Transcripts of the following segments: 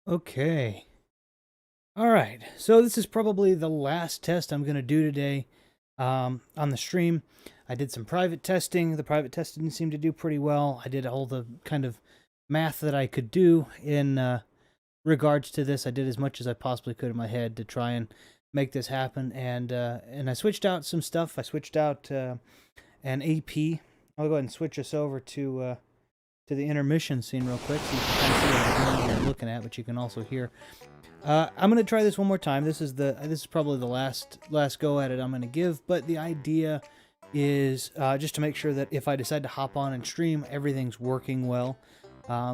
Okay. All right. So this is probably the last test I'm going to do today on the stream. I did some private testing. The private test didn't seem to do pretty well. I did all the kind of math that I could do in regards to this. I did as much as I possibly could in my head to try and make this happen. And I switched out some stuff. I switched out an AP. I'll go ahead and switch us over to the intermission scene real quick so you can kind of see what I'm looking at, but you can also hear. I'm gonna try this one more time. This is probably the last go at it I'm gonna give, but the idea is just to make sure that if I decide to hop on and stream, everything's working well.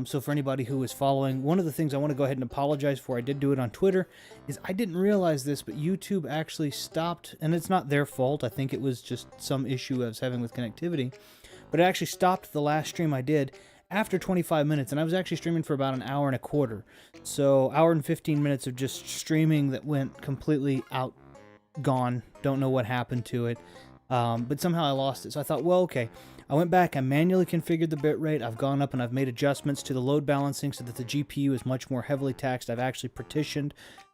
So for anybody who is following, one of the things I want to go ahead and apologize for, I did do it on Twitter, is I didn't realize this, but YouTube actually stopped, and it's not their fault. I think it was just some issue I was having with connectivity, but it actually stopped the last stream I did after 25 minutes, and I was actually streaming for about an hour and a quarter. So hour and 15 minutes of just streaming that went completely out, gone. Don't know what happened to it, but somehow I lost it. So I thought, well, okay. I went back, I manually configured the bitrate, I've gone up and I've made adjustments to the load balancing so that the GPU is much more heavily taxed. I've actually partitioned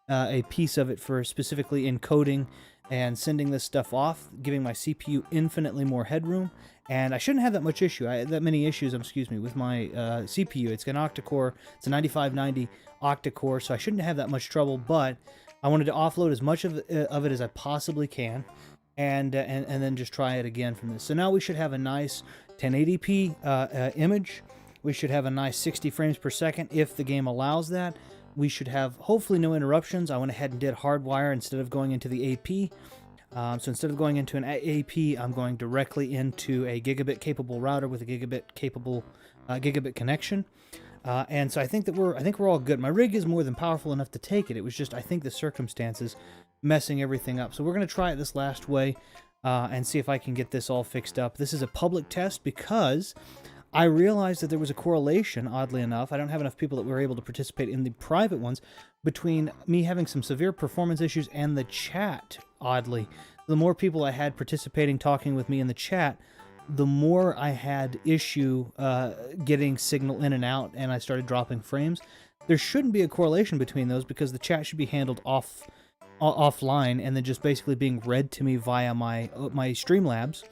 a piece of it for specifically encoding and sending this stuff off, giving my CPU infinitely more headroom. And I shouldn't have that much issue, that many issues, excuse me, with my CPU. It's an octa-core, it's a 9590 octa-core, so I shouldn't have that much trouble, but I wanted to offload as much of it as I possibly can, and then just try it again from this. So now we should have a nice 1080p image. We should have a nice 60 frames per second if the game allows that. We should have hopefully no interruptions. I went ahead and did hardwire instead of going into the AP. So instead of going into an AP, I'm going directly into a gigabit capable router with a gigabit capable gigabit connection. And so I think we're all good. My rig is more than powerful enough to take it. It was just I think the circumstances messing everything up. So we're going to try it this last way and see if I can get this all fixed up. This is a public test because I realized that there was a correlation, oddly enough. I don't have enough people that were able to participate in the private ones between me having some severe performance issues and the chat, oddly. The more people I had participating, talking with me in the chat, the more I had issue getting signal in and out, and I started dropping frames. There shouldn't be a correlation between those because the chat should be handled offline and then just basically being read to me via my Streamlabs.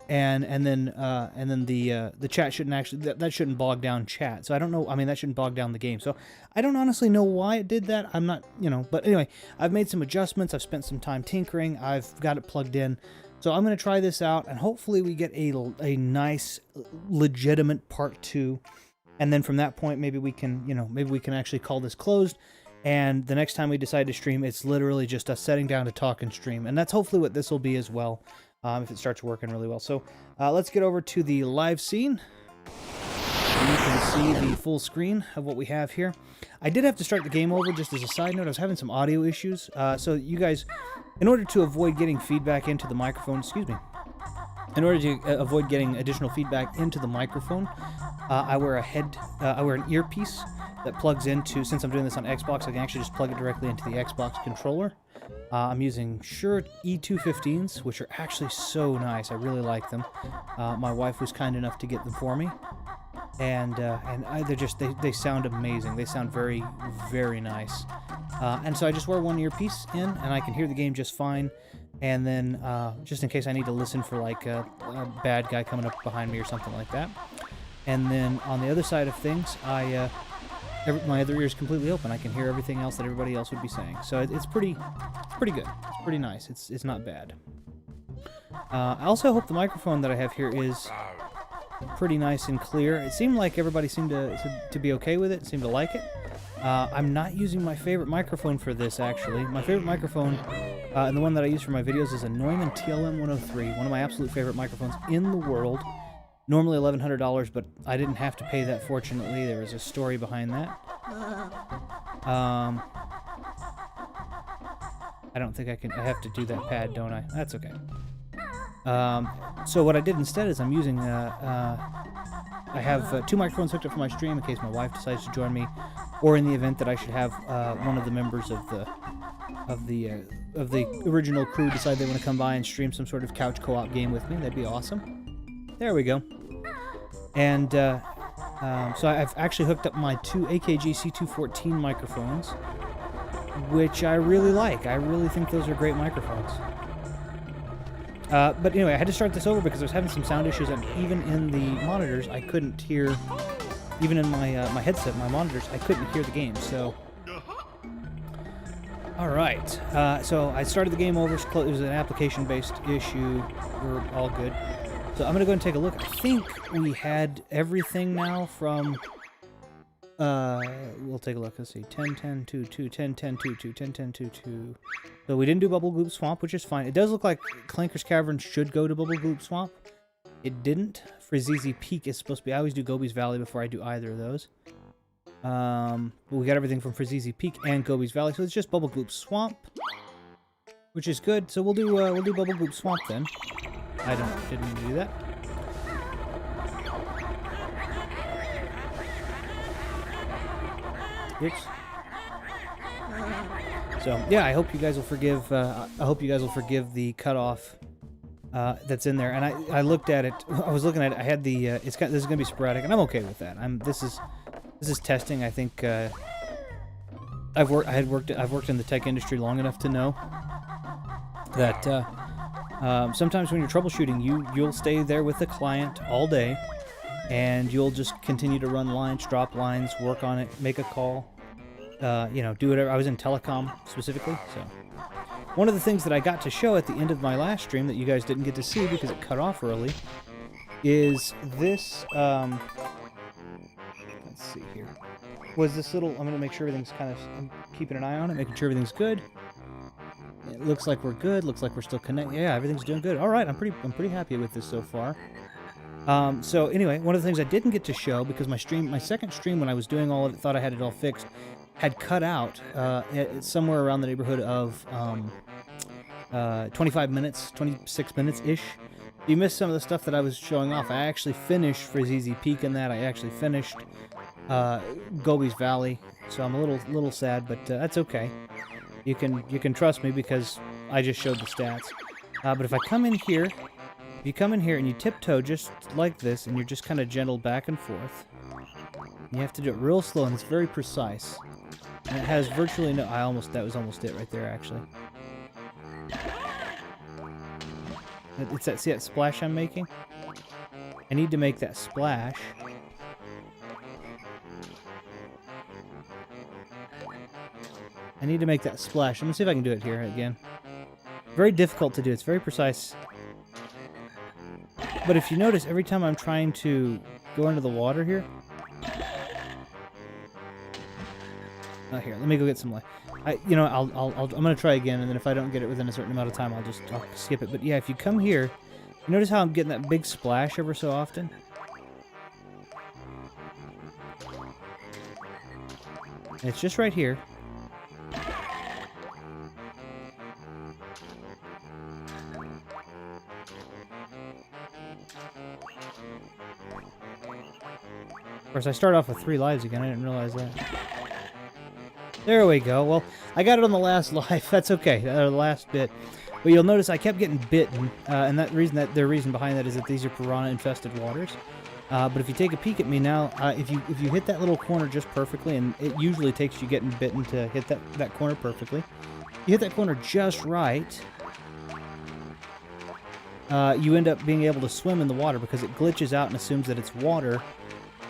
And then the chat shouldn't actually that shouldn't bog down chat. So I don't know. I mean, that shouldn't bog down the game. So I don't honestly know why it did that. I'm not, But anyway, I've made some adjustments. I've spent some time tinkering. I've got it plugged in. So I'm going to try this out, and hopefully we get a nice, legitimate part 2. And then from that point, maybe we can actually call this closed. And the next time we decide to stream, it's literally just us setting down to talk and stream. And that's hopefully what this will be as well. If it starts working really well. So let's get over to the live scene. You can see the full screen of what we have here. I did have to start the game over just as a side note. I was having some audio issues. So you guys, in order to avoid getting feedback into the microphone, in order to avoid getting additional feedback into the microphone, I wear an earpiece that plugs into, since I'm doing this on Xbox, I can actually just plug it directly into the Xbox controller. I'm using Shure E215s, which are actually so nice. I really like them. My wife was kind enough to get them for me, and they sound amazing. They sound very, very nice. And so I just wear one earpiece in, and I can hear the game just fine. And then just in case I need to listen for like a bad guy coming up behind me or something like that. And then on the other side of things, my other ear is completely open. I can hear everything else that everybody else would be saying. So it's pretty good. It's pretty nice. It's not bad. I also hope the microphone that I have here is pretty nice and clear. It seemed like everybody seemed to be okay with it, seemed to like it. I'm not using my favorite microphone for this, actually. My favorite microphone, and the one that I use for my videos, is a Neumann TLM-103, one of my absolute favorite microphones in the world. Normally $1,100, but I didn't have to pay that, fortunately. There was a story behind that. I don't think I have to do that pad, don't I? That's okay. So what I did instead is I'm using, I have 2 microphones hooked up for my stream in case my wife decides to join me, or in the event that I should have one of the members of the original crew decide they want to come by and stream some sort of couch co-op game with me. That'd be awesome. There we go. And So I've actually hooked up my two AKG C214 microphones, which I really like. I really think those are great microphones. But anyway, I had to start this over because I was having some sound issues, and even in the monitors, I couldn't hear. Even in my my headset, my monitors, I couldn't hear the game. So, all right. So I started the game over. It was an application-based issue. We're all good. So I'm gonna go and take a look. I think we had everything now from. We'll take a look. Let's see. 10, 10, 2, 2, 10, 10, 2, 2, 10, 10, 2, 2. So we didn't do Bubble Gloop Swamp, which is fine. It does look like Clanker's Cavern should go to Bubble Gloop Swamp. It didn't. Frizizi Peak is supposed to be... I always do Gobi's Valley before I do either of those. But we got everything from Frizizi Peak and Gobi's Valley, so it's just Bubble Gloop Swamp, which is good. So we'll do Bubble Gloop Swamp then. I didn't mean to do that. Oops. So yeah, I hope you guys will forgive. I hope you guys will forgive the cutoff that's in there. And I looked at it. I was looking at it. I had the. This is gonna be sporadic, and I'm okay with that. This is testing. I think I've worked in the tech industry long enough to know that sometimes when you're troubleshooting, you'll stay there with the client all day, and you'll just continue to run lines, drop lines, work on it, make a call. Do whatever. I was in telecom specifically, so one of the things that I got to show at the end of my last stream that you guys didn't get to see because it cut off early is this. Let's see here. Was this little? I'm going to make sure everything's I'm keeping an eye on it, making sure everything's good. It looks like we're good. Looks like we're still connected. Yeah, everything's doing good. All right, I'm pretty happy with this so far. So anyway, one of the things I didn't get to show because my second stream when I was doing all of it, thought I had it all fixed, had cut out somewhere around the neighborhood of 25 minutes, 26 minutes-ish. You missed some of the stuff that I was showing off. I actually finished Frizizi Peak in that. I actually finished Gobi's Valley, so I'm a little sad, but that's okay. You can trust me because I just showed the stats. But if I come in here, if you come in here and you tiptoe just like this, and you're just kind of gentle back and forth, you have to do it real slow, and it's very precise. And it has virtually no... that was almost it right there, actually. It's that... See that splash I'm making? I need to make that splash. I need to make that splash. I'm going to see if I can do it here again. Very difficult to do. It's very precise. But if you notice, every time I'm trying to go into the water here... here, let me go get some light. I'm going to try again, and then if I don't get it within a certain amount of time, I'll skip it. But yeah, if you come here, you notice how I'm getting that big splash ever so often? And it's just right here. Of course, I start off with 3 lives again. I didn't realize that. There we go. Well, I got it on the last life. That's okay. The last bit. But you'll notice I kept getting bitten, and the reason behind that is that these are piranha-infested waters. But if you take a peek at me now, if you hit that little corner just perfectly, and it usually takes you getting bitten to hit that corner perfectly, you hit that corner just right, you end up being able to swim in the water because it glitches out and assumes that it's water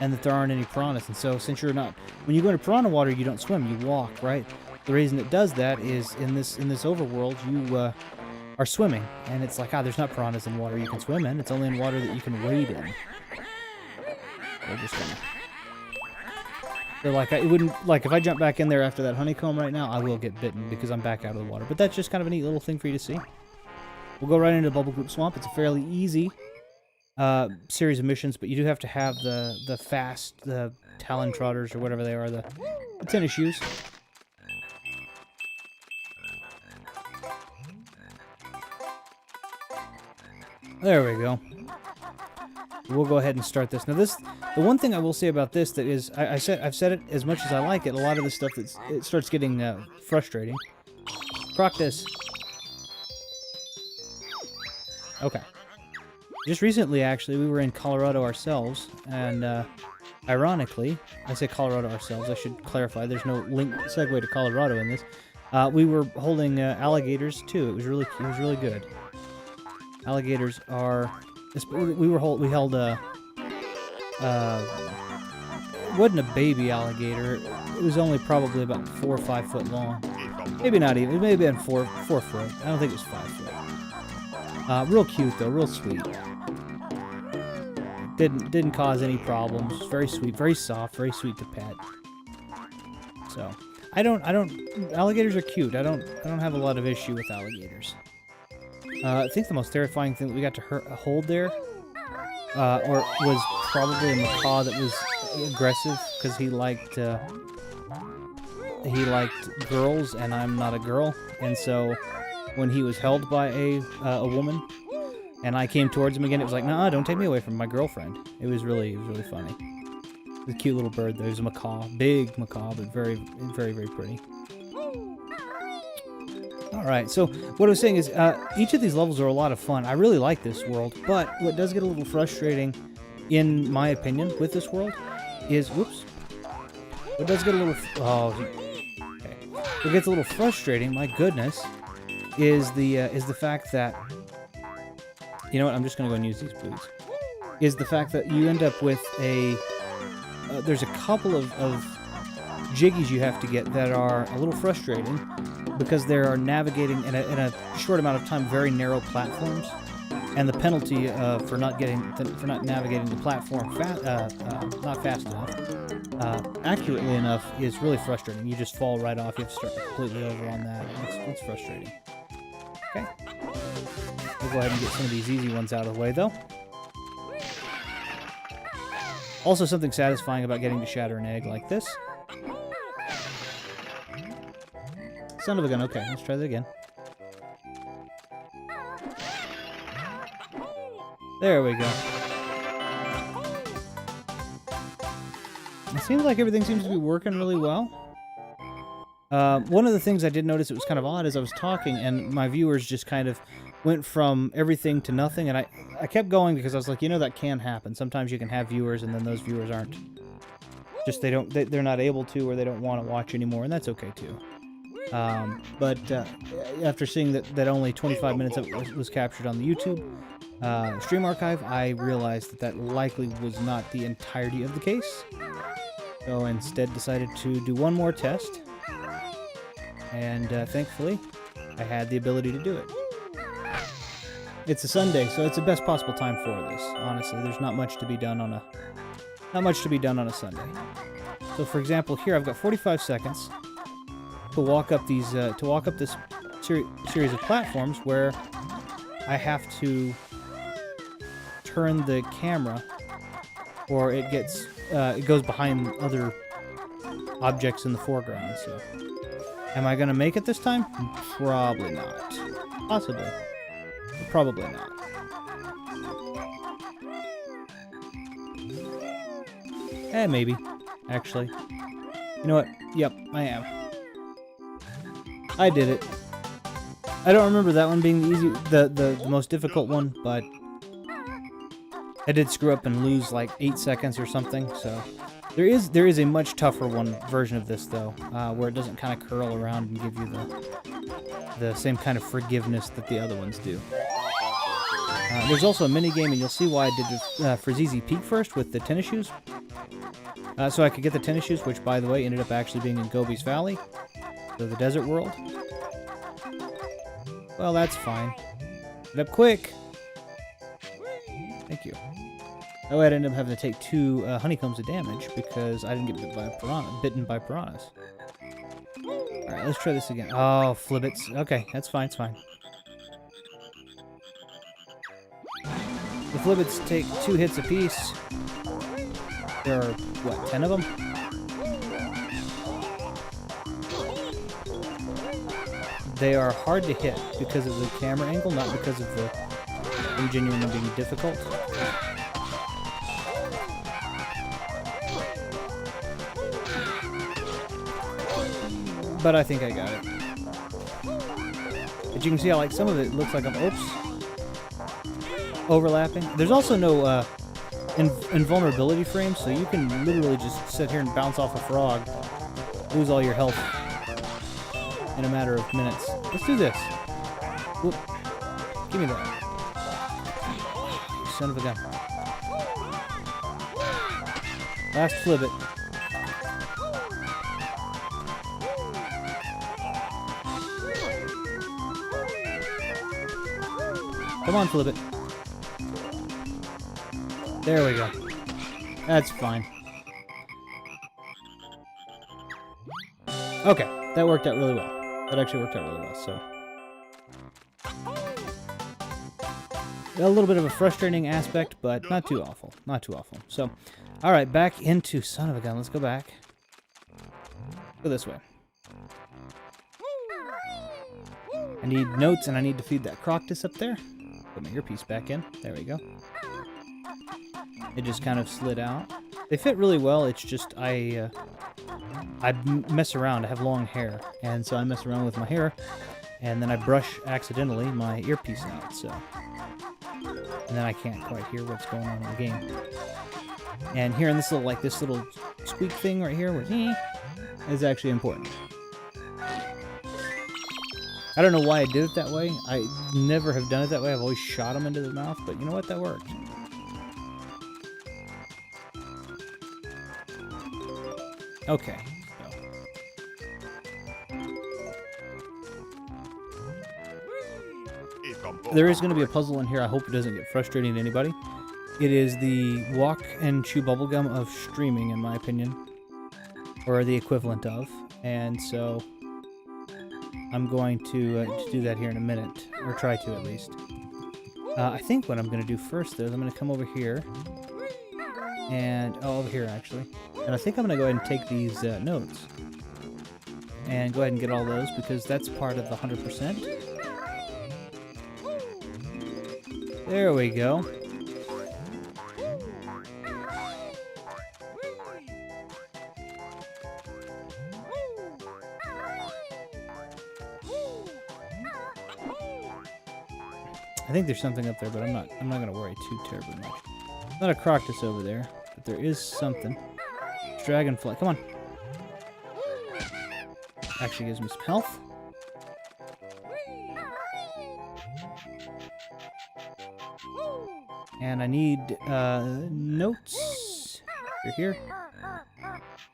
and that there aren't any piranhas. And so since you're not... When you go into piranha water, you don't swim, you walk, right? The reason it does that is in this overworld, you are swimming, and it's like, there's not piranhas in water you can swim in. It's only in water that you can wade in. We're just gonna... So it wouldn't... Like, if I jump back in there after that honeycomb right now, I will get bitten because I'm back out of the water. But that's just kind of a neat little thing for you to see. We'll go right into Bubble Gloop Swamp. It's a fairly easy series of missions, but you do have to have the Talon Trotters or whatever they are, the tennis shoes. There we go. We'll go ahead and start this. Now the one thing I will say about this that is, I've said it as much as I like it, a lot of the stuff it starts getting frustrating. Croc this. Okay. Just recently, actually, we were in Colorado ourselves, and ironically, I say Colorado ourselves. I should clarify. There's no link segue to Colorado in this. We were holding alligators too. It was really good. Alligators are. We held a. It wasn't a baby alligator. It was only probably about 4 or 5 foot long. Maybe not even. It may have been 4 foot. I don't think it was 5 foot. Real cute though. Real sweet. Didn't cause any problems. Very sweet. Very soft. Very sweet to pet. So I don't. Alligators are cute. I don't have a lot of issue with alligators. I think the most terrifying thing that we got to hold there, or was probably a macaw that was aggressive because he liked girls, and I'm not a girl, and so when he was held by a woman, and I came towards him again, it was like, nah, don't take me away from my girlfriend. It was really funny. The cute little bird. There's a macaw, big macaw, but very pretty. Alright, so what I was saying is, each of these levels are a lot of fun. I really like this world, but what does get a little frustrating, in my opinion, with this world, is, whoops, what does get a little, okay. What gets a little frustrating, my goodness, is the fact that, you know what, I'm just going to go and use these boots, is the fact that you end up with there's a couple of jiggies you have to get that are a little frustrating, because they are navigating in a short amount of time very narrow platforms, and the penalty for not navigating the platform not fast enough, accurately enough, is really frustrating. You just fall right off. You have to start completely over on that. It's frustrating. Okay, we'll go ahead and get some of these easy ones out of the way, though. Also, something satisfying about getting to shatter an egg like this. Son of a gun. Okay, let's try that again. There we go. It seems like everything seems to be working really well. One of the things I did notice it was kind of odd is I was talking, and my viewers just kind of went from everything to nothing, and I kept going because I was like, you know, that can happen. Sometimes you can have viewers, and then those viewers aren't. Just they're not able to, or they don't want to watch anymore, and that's okay too. But after seeing that only 25 minutes of it was captured on the YouTube stream archive, I realized that likely was not the entirety of the case. So instead decided to do one more test, and thankfully I had the ability to do it. It's a Sunday, so it's the best possible time for this. Honestly, there's not much to be done on a Sunday. So for example, here I've got 45 seconds to walk up these this series of platforms where I have to turn the camera, or it goes behind other objects in the foreground. So, am I gonna make it this time? Probably not. Possibly, but probably not. Maybe. Actually, you know what? Yep, I am. I did it. I don't remember that one being the most difficult one, but I did screw up and lose like 8 seconds or something. So there is a much tougher version of this though, where it doesn't kind of curl around and give you the same kind of forgiveness that the other ones do. There's also a mini game, and you'll see why I did Frazizi Peak first with the tennis shoes. So I could get the tennis shoes, which by the way ended up actually being in Gobi's Valley. So the desert world. Well, that's fine. Get up quick! Thank you. Oh, I ended up having to take 2 honeycombs of damage because I didn't get bitten by piranhas. Alright, let's try this again. Oh, flibbits. Okay, that's fine, it's fine. The flibbits take 2 hits apiece. There are, what, 10 of them? They are hard to hit because of the camera angle, not because of them genuinely being difficult. But I think I got it. But you can see how, like, some of it looks like I'm, overlapping. There's also no invulnerability frames, so you can literally just sit here and bounce off a frog, lose all your health in a matter of minutes. Let's do this. Whoop. Give me that. You son of a gun. Last flip it. Come on, flip it. There we go. That's fine. Okay, that worked out really well. That actually worked out really well, so. A little bit of a frustrating aspect, but not too awful. Not too awful. So, alright, back into... Son of a gun, let's go back. Go this way. I need notes, and I need to feed that Croctus up there. Put my earpiece back in. There we go. It just kind of slid out. They fit really well, it's just I mess around. I have long hair, and so I mess around with my hair, and then I brush accidentally my earpiece out, so... And then I can't quite hear what's going on in the game. And hearing this little squeak thing right here with is actually important. I don't know why I did it that way. I never have done it that way. I've always shot them into the mouth, but you know what? That worked. Okay. There is going to be a puzzle in here. I hope it doesn't get frustrating to anybody. It is the walk and chew bubblegum of streaming, in my opinion. Or the equivalent of. And so I'm going to do that here in a minute. Or try to, at least. I think what I'm going to do first, though, is I'm going to come over here. And... oh, over here, actually. And I think I'm going to go ahead and take these notes. And go ahead and get all those, because that's part of the 100%. There we go. I think there's something up there, but I'm not gonna worry too terribly much. Not a Croctus over there, but there is something. Dragonfly, come on. Actually gives me some health. And I need notes. You're here.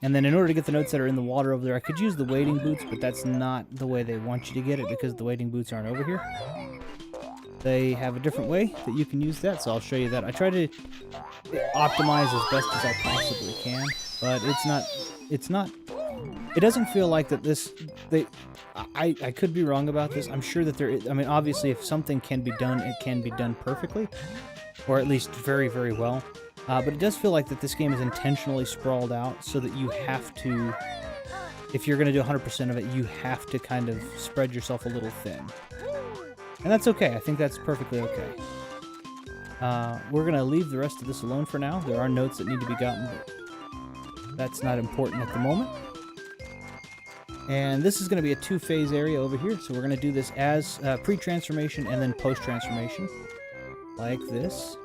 And then in order to get the notes that are in the water over there, I could use the wading boots, but that's not the way they want you to get it because the wading boots aren't over here. They have a different way that you can use that, so I'll show you that. I try to optimize as best as I possibly can, but it's not, it doesn't feel like that this, I could be wrong about this. I'm sure that there is, I mean, obviously if something can be done, it can be done perfectly. Or at least very, very well. But it does feel like that this game is intentionally sprawled out so that you have to, if you're going to do 100% of it, you have to kind of spread yourself a little thin. And that's okay. I think that's perfectly okay. We're going to leave the rest of this alone for now. There are notes that need to be gotten, but that's not important at the moment. And this is going to be a two-phase area over here. So we're going to do this as pre-transformation and then post-transformation. Like this.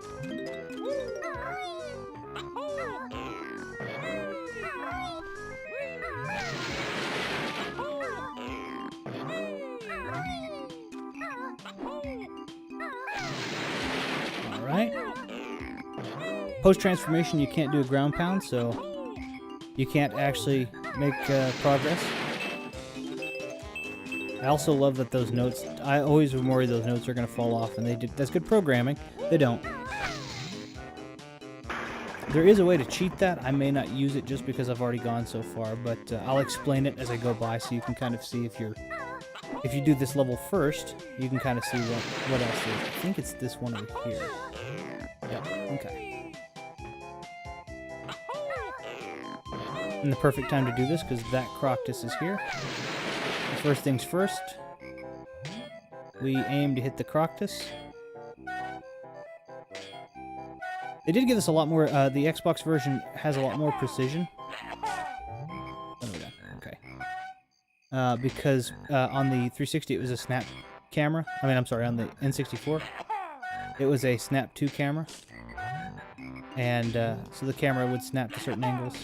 Alright. Post-transformation, you can't do a ground pound, so you can't actually make progress. I also love that those notes, I always am worried those notes are going to fall off, and they do. That's good programming. They don't. There is a way to cheat that. I may not use it just because I've already gone so far, but I'll explain it as I go by so you can kind of see if you do this level first, you can kind of see what else is. I think it's this one over here. Yep, okay. And the perfect time to do this because that Croctus is here. First things first, we aim to hit the Croctus. They did give us a lot more, the Xbox version has a lot more precision. Okay. Because on the 360 it was a snap camera. I mean, I'm sorry, on the N64 it was a snap 2 camera. and so the camera would snap to certain angles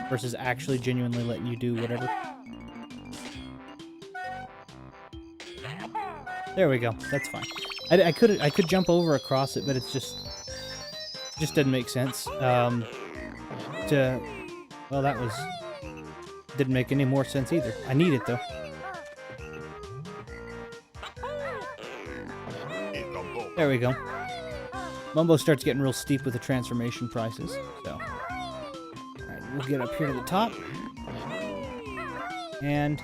versus actually genuinely letting you do whatever. There we go. That's fine. I could jump over across it, but it's just doesn't make sense. Well, that didn't make any more sense either. I need it though. There we go. Mumbo starts getting real steep with the transformation prices. So, alright, we'll get up here to the top. And,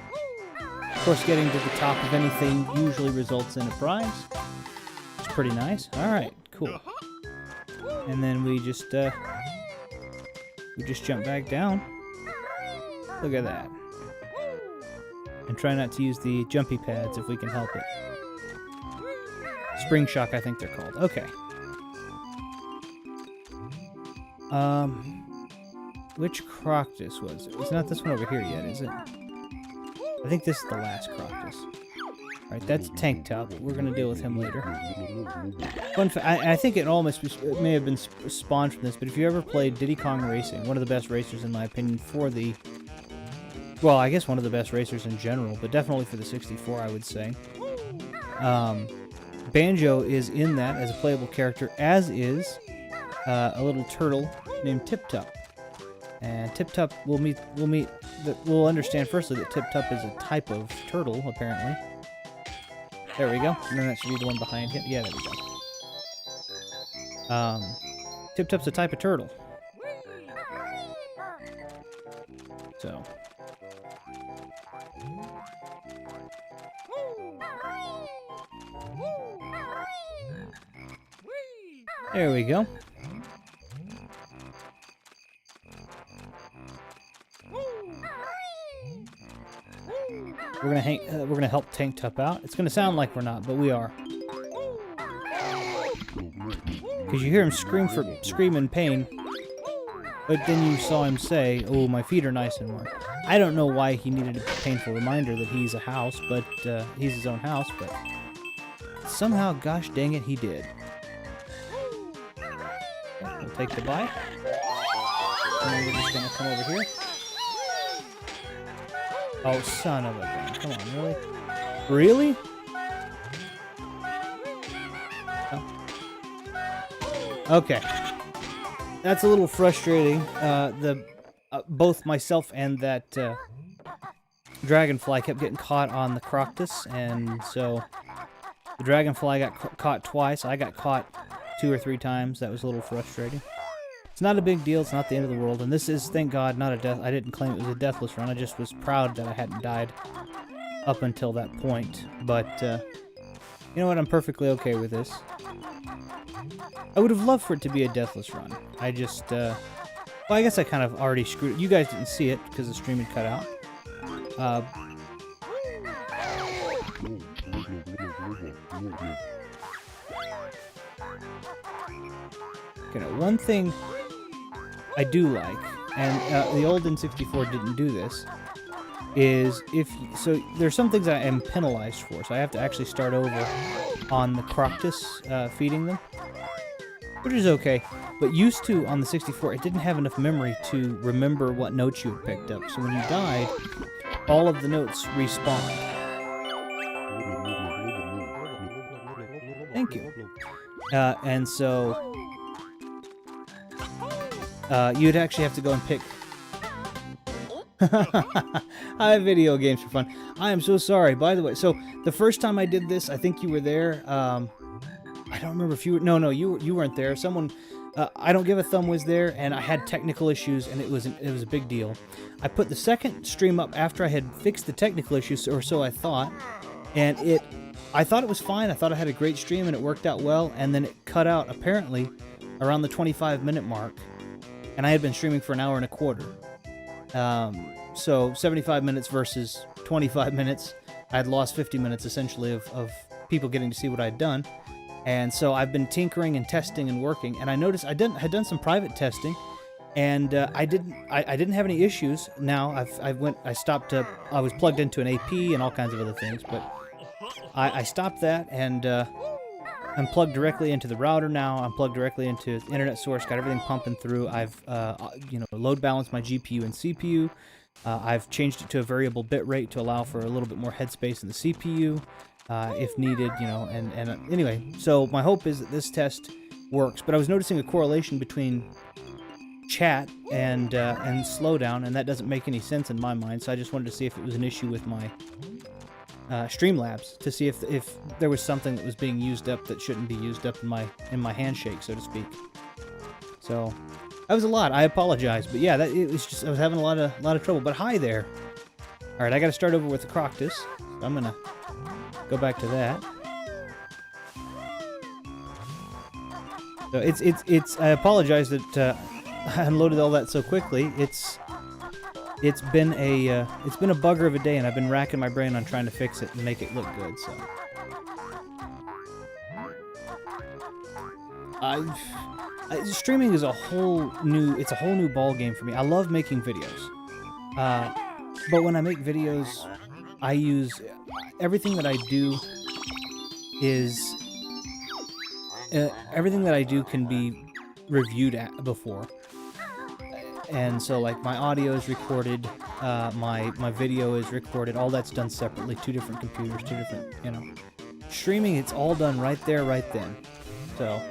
of course, getting to the top of anything usually results in a prize. It's pretty nice. Alright, cool. And then we just jump back down. Look at that. And try not to use the jumpy pads if we can help it. Spring shock, I think they're called. Okay. Which Croctus was it? It's not this one over here yet, is it? I think this is the last Croctus. Alright, that's Tank Top. We're gonna deal with him later. Fun fact, I think it may have been spawned from this, but if you ever played Diddy Kong Racing, one of the best racers in my opinion for the... Well, I guess one of the best racers in general, but definitely for the 64, I would say. Banjo is in that as a playable character, as is a little turtle named Tip Top. And Tip Top, we'll understand firstly that Tip Top is a type of turtle, apparently. There we go. And then that should be the one behind him. Yeah, there we go. Tip Top's a type of turtle. So. There we go. We're gonna help Tank Top out. It's gonna sound like we're not, but we are. Because you hear him scream in pain, but then you saw him say, "Oh, my feet are nice and warm." I don't know why he needed a painful reminder that he's a house, but he's his own house. But somehow, gosh dang it, he did. We'll take the bite. And then we're just gonna come over here. Oh, son of a gun. Come on, really? Really? Oh. Okay. That's a little frustrating. Both myself and that dragonfly kept getting caught on the Croctus, and so the dragonfly got caught twice. I got caught 2 or 3 times. That was a little frustrating. It's not a big deal. It's not the end of the world. And this is, thank God, not a death. I didn't claim it was a deathless run. I just was proud that I hadn't died up until that point. But, you know what? I'm perfectly okay with this. I would have loved for it to be a deathless run. I just, well, I guess I kind of already screwed it. You guys didn't see it because the stream had cut out. Okay, now one thing I do like, and the old N64 didn't do this, is so there's some things I am penalized for, so I have to actually start over on the Croctus feeding them, which is okay. But used to on the 64, it didn't have enough memory to remember what notes you had picked up. So when you died, all of the notes respawned. Thank you. And so you'd actually have to go and pick. I have video games for fun. I am so sorry. By the way, so the first time I did this, I think you were there. I don't remember if you were. No, you weren't there. Someone. I don't give a thumb was there, and I had technical issues, and it was a big deal. I put the second stream up after I had fixed the technical issues, or so I thought, and I thought it was fine. I thought I had a great stream, and it worked out well, and then it cut out apparently around the 25-minute mark, and I had been streaming for an hour and a quarter. So 75 minutes versus 25 minutes, I had lost 50 minutes essentially of people getting to see what I'd done. And so I've been tinkering and testing and working, and I noticed had done some private testing, and I didn't have any issues. Now I was plugged into an AP and all kinds of other things, but I stopped that, and I'm plugged directly into the router now. I'm plugged directly into the internet source. Got everything pumping through. I've load balanced my GPU and CPU. I've changed it to a variable bit rate to allow for a little bit more headspace in the CPU, if needed. Anyway, so my hope is that this test works. But I was noticing a correlation between chat and slowdown, and that doesn't make any sense in my mind. So I just wanted to see if it was an issue with my Streamlabs, to see if there was something that was being used up that shouldn't be used up in my handshake, so to speak. So that was a lot. I apologize, but yeah, it was just I was having a lot of trouble. But hi there. All right, I got to start over with the Croctus. So I'm gonna go back to that. So it's. I apologize that I unloaded all that so quickly. It's been a bugger of a day, and I've been racking my brain on trying to fix it and make it look good. So, streaming is a whole new ball game for me. I love making videos, but when I make videos, I use everything that I do can be reviewed before. And so, like, my audio is recorded, my video is recorded, all that's done separately, 2 different computers, 2 different, Streaming, it's all done right there, right then. So,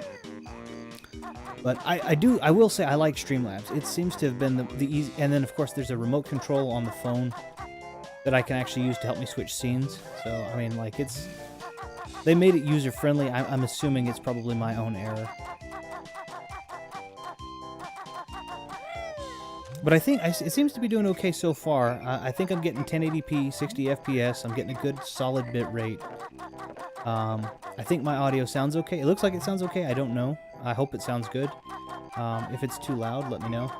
but I will say I like Streamlabs. It seems to have been the easy, and then, of course, there's a remote control on the phone that I can actually use to help me switch scenes. So, I mean, like, they made it user-friendly. I'm assuming it's probably my own error. But I think it seems to be doing okay so far. I think I'm getting 1080p, 60 FPS. I'm getting a good solid bit rate. I think my audio sounds okay. It looks like it sounds okay. I don't know. I hope it sounds good. If it's too loud, let me know.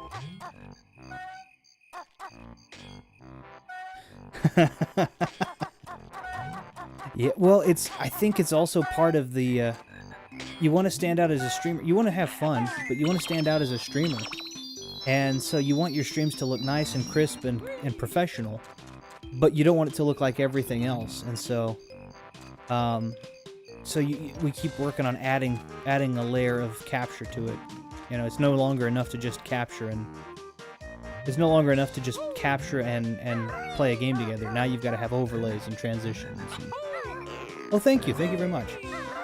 Yeah, well, I think it's also part of the, you want to stand out as a streamer. You want to have fun, but you want to stand out as a streamer. And so you want your streams to look nice and crisp and professional, but you don't want it to look like everything else. And so, we keep working on adding a layer of capture to it. It's no longer enough to just capture and play a game together. Now you've got to have overlays and transitions. Oh, thank you very much.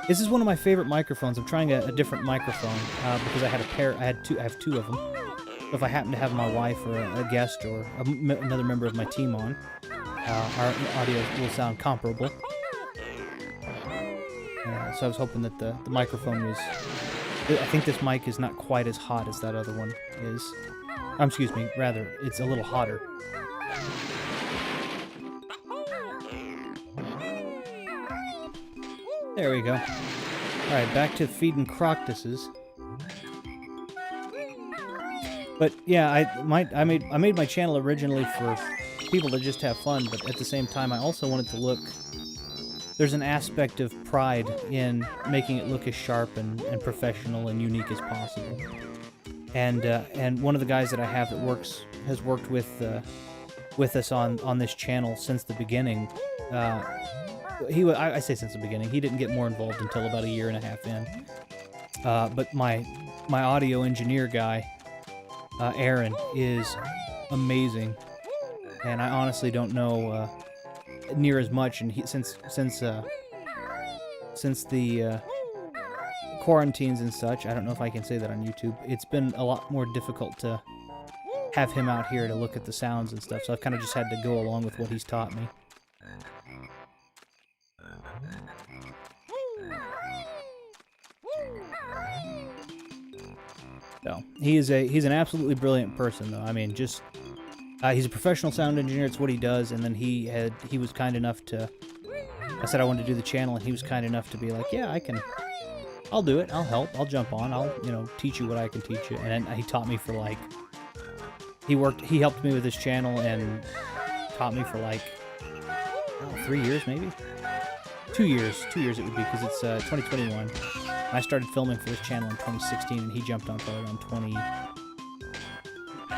This is one of my favorite microphones. I'm trying a different microphone because I have 2 of them. If I happen to have my wife or a guest or another member of my team on, our audio will sound comparable. So I was hoping that the microphone was... I think this mic is not quite as hot as that other one is. Excuse me, rather, it's a little hotter. There we go. Alright, back to feeding Croctuses. But yeah, I made my channel originally for people to just have fun, but at the same time, I also wanted to look. There's an aspect of pride in making it look as sharp and professional and unique as possible. And one of the guys that I have that has worked with us on this channel since the beginning. I say since the beginning. He didn't get more involved until about 1.5 years in. But my audio engineer guy. Aaron is amazing, and I honestly don't know near as much. And since the quarantines and such, I don't know if I can say that on YouTube. It's been a lot more difficult to have him out here to look at the sounds and stuff. So I've kind of just had to go along with what he's taught me. So he's an absolutely brilliant person, though. I mean, just he's a professional sound engineer. It's what he does. And then he was kind enough to. I said I wanted to do the channel, and he was kind enough to be like, "Yeah, I'll do it. I'll help. I'll jump on. I'll teach you what I can teach you." And he taught me for like. He helped me with this channel and taught me for like 3 years, maybe 2 years. 2 years it would be because it's 2021. I started filming for this channel in 2016, and he jumped on probably around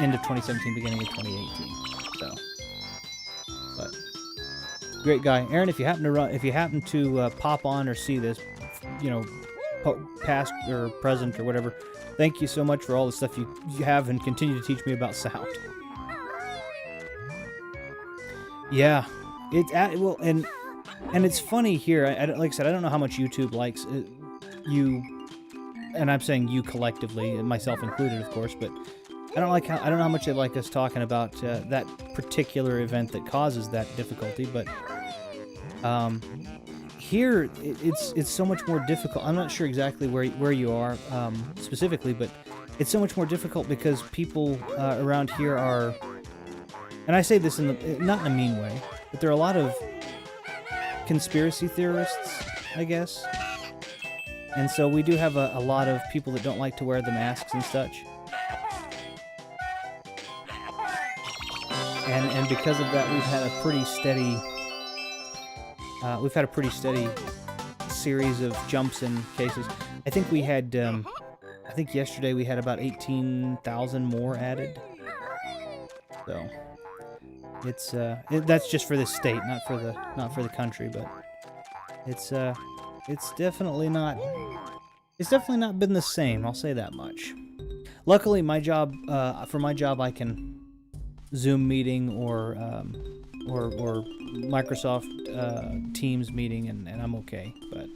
end of 2017, beginning of 2018. So, but great guy, Aaron. If you happen to pop on or see this, past or present or whatever. Thank you so much for all the stuff you have and continue to teach me about sound. Yeah, well, and it's funny here. Like I said, I don't know how much YouTube likes you, and I'm saying you collectively, myself included, of course. But I don't know how much they like us talking about that particular event that causes that difficulty. But here, it's so much more difficult. I'm not sure exactly where you are specifically, but it's so much more difficult because people around here are, and I say this not in a mean way, but there are a lot of conspiracy theorists, I guess. And so we do have a lot of people that don't like to wear the masks and such. And because of that, we've had a pretty steady series of jumps in cases. I think we had, I think yesterday we had about 18,000 more added. So it's that's just for this state, not for the country, but it's definitely not been the same. I'll say that much. Luckily, my job I can Zoom meeting or Microsoft Teams meeting, and I'm okay. But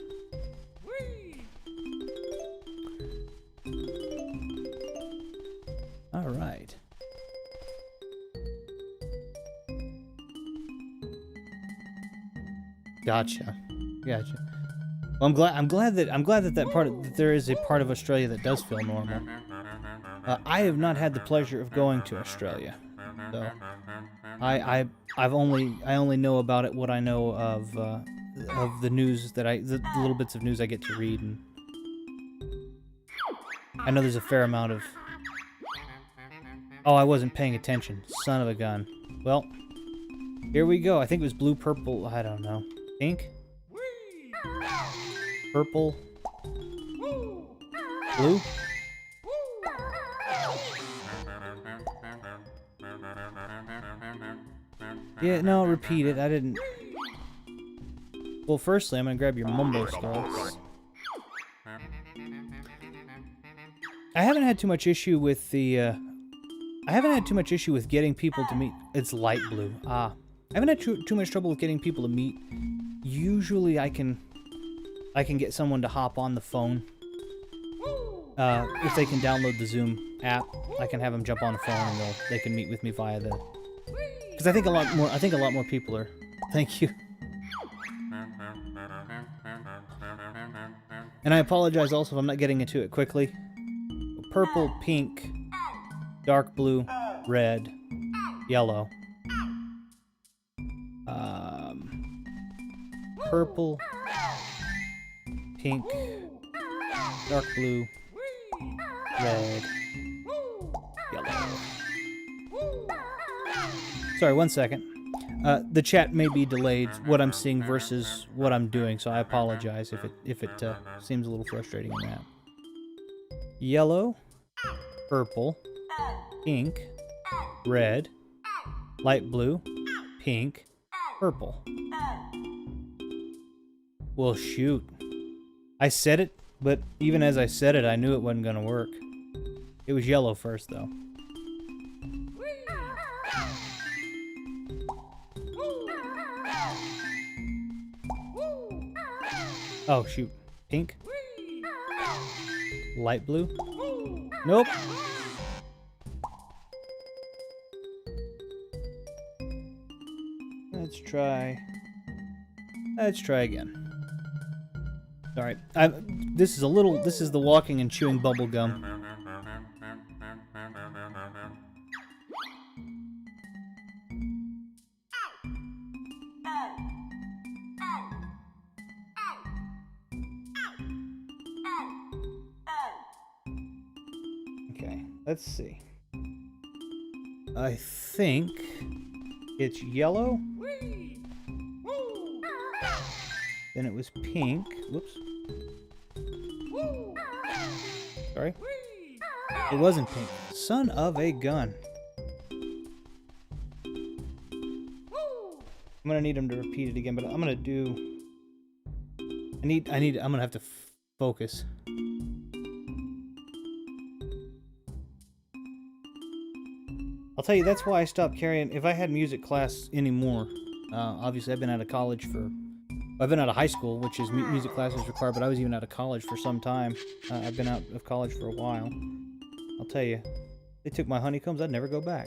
all right. Gotcha. Well, I'm glad that there is a part of Australia that does feel normal. I have not had the pleasure of going to Australia, so I only know about it what I know of the news the little bits of news I get to read, and I know there's a fair amount of. Oh, I wasn't paying attention. Son of a gun. Well, here we go. I think it was blue, purple. I don't know. Pink? Purple? Blue? Yeah, no, repeat it. I didn't. Well, firstly, I'm gonna grab your Mumbo Skulls. I haven't had too much issue with getting people to meet. It's light blue. I haven't had too much trouble with getting people to meet. Usually I can get someone to hop on the phone. If they can download the Zoom app, I can have them jump on the phone and they can meet with me via the. Because I think a lot more people are. Thank you. And I apologize also if I'm not getting into it quickly. Purple, pink, dark blue, red, yellow. Purple, pink, dark blue, red, yellow. Sorry, 1 second. The chat may be delayed, what I'm seeing versus what I'm doing, so I apologize if it seems a little frustrating in that. Yellow, purple, pink, red, light blue, pink, purple. Well, shoot. I said it, but even as I said it, I knew it wasn't going to work. It was yellow first, though. Oh, shoot. Pink? Light blue? Nope. Let's try again. Alright, this is the walking and chewing bubble gum. Okay, let's see. I think it's yellow. Then it was pink. Whoops. Sorry. It wasn't pink. Son of a gun. I'm gonna need him to repeat it again, but I'm gonna do. I'm gonna have to focus. I'll tell you, that's why I stopped carrying... If I had music class anymore, obviously I've been out of college for... I've been out of high school, which is music class is required, but I was even out of college for some time. I've been out of college for a while. I'll tell you, they took my honeycombs, I'd never go back.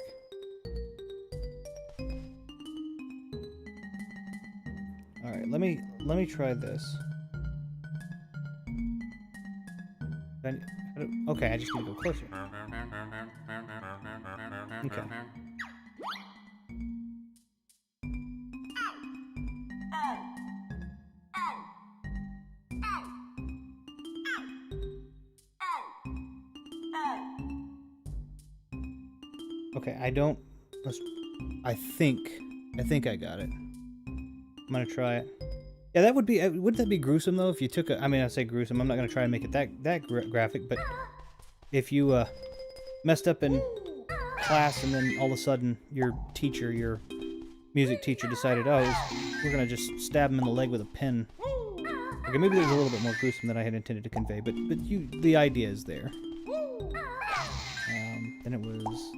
Alright, let me try this. Okay, I just need to go closer. Okay. Okay, I think I got it. I'm gonna try it. Yeah, that would be... Wouldn't that be gruesome, though, if you took a... I mean, I say gruesome, I'm not gonna try and make it that graphic, but if you, messed up in class and then all of a sudden your teacher, your music teacher decided, oh, we're gonna just stab him in the leg with a pin. Okay, maybe there's a little bit more gruesome than I had intended to convey, but the idea is there. Then it was...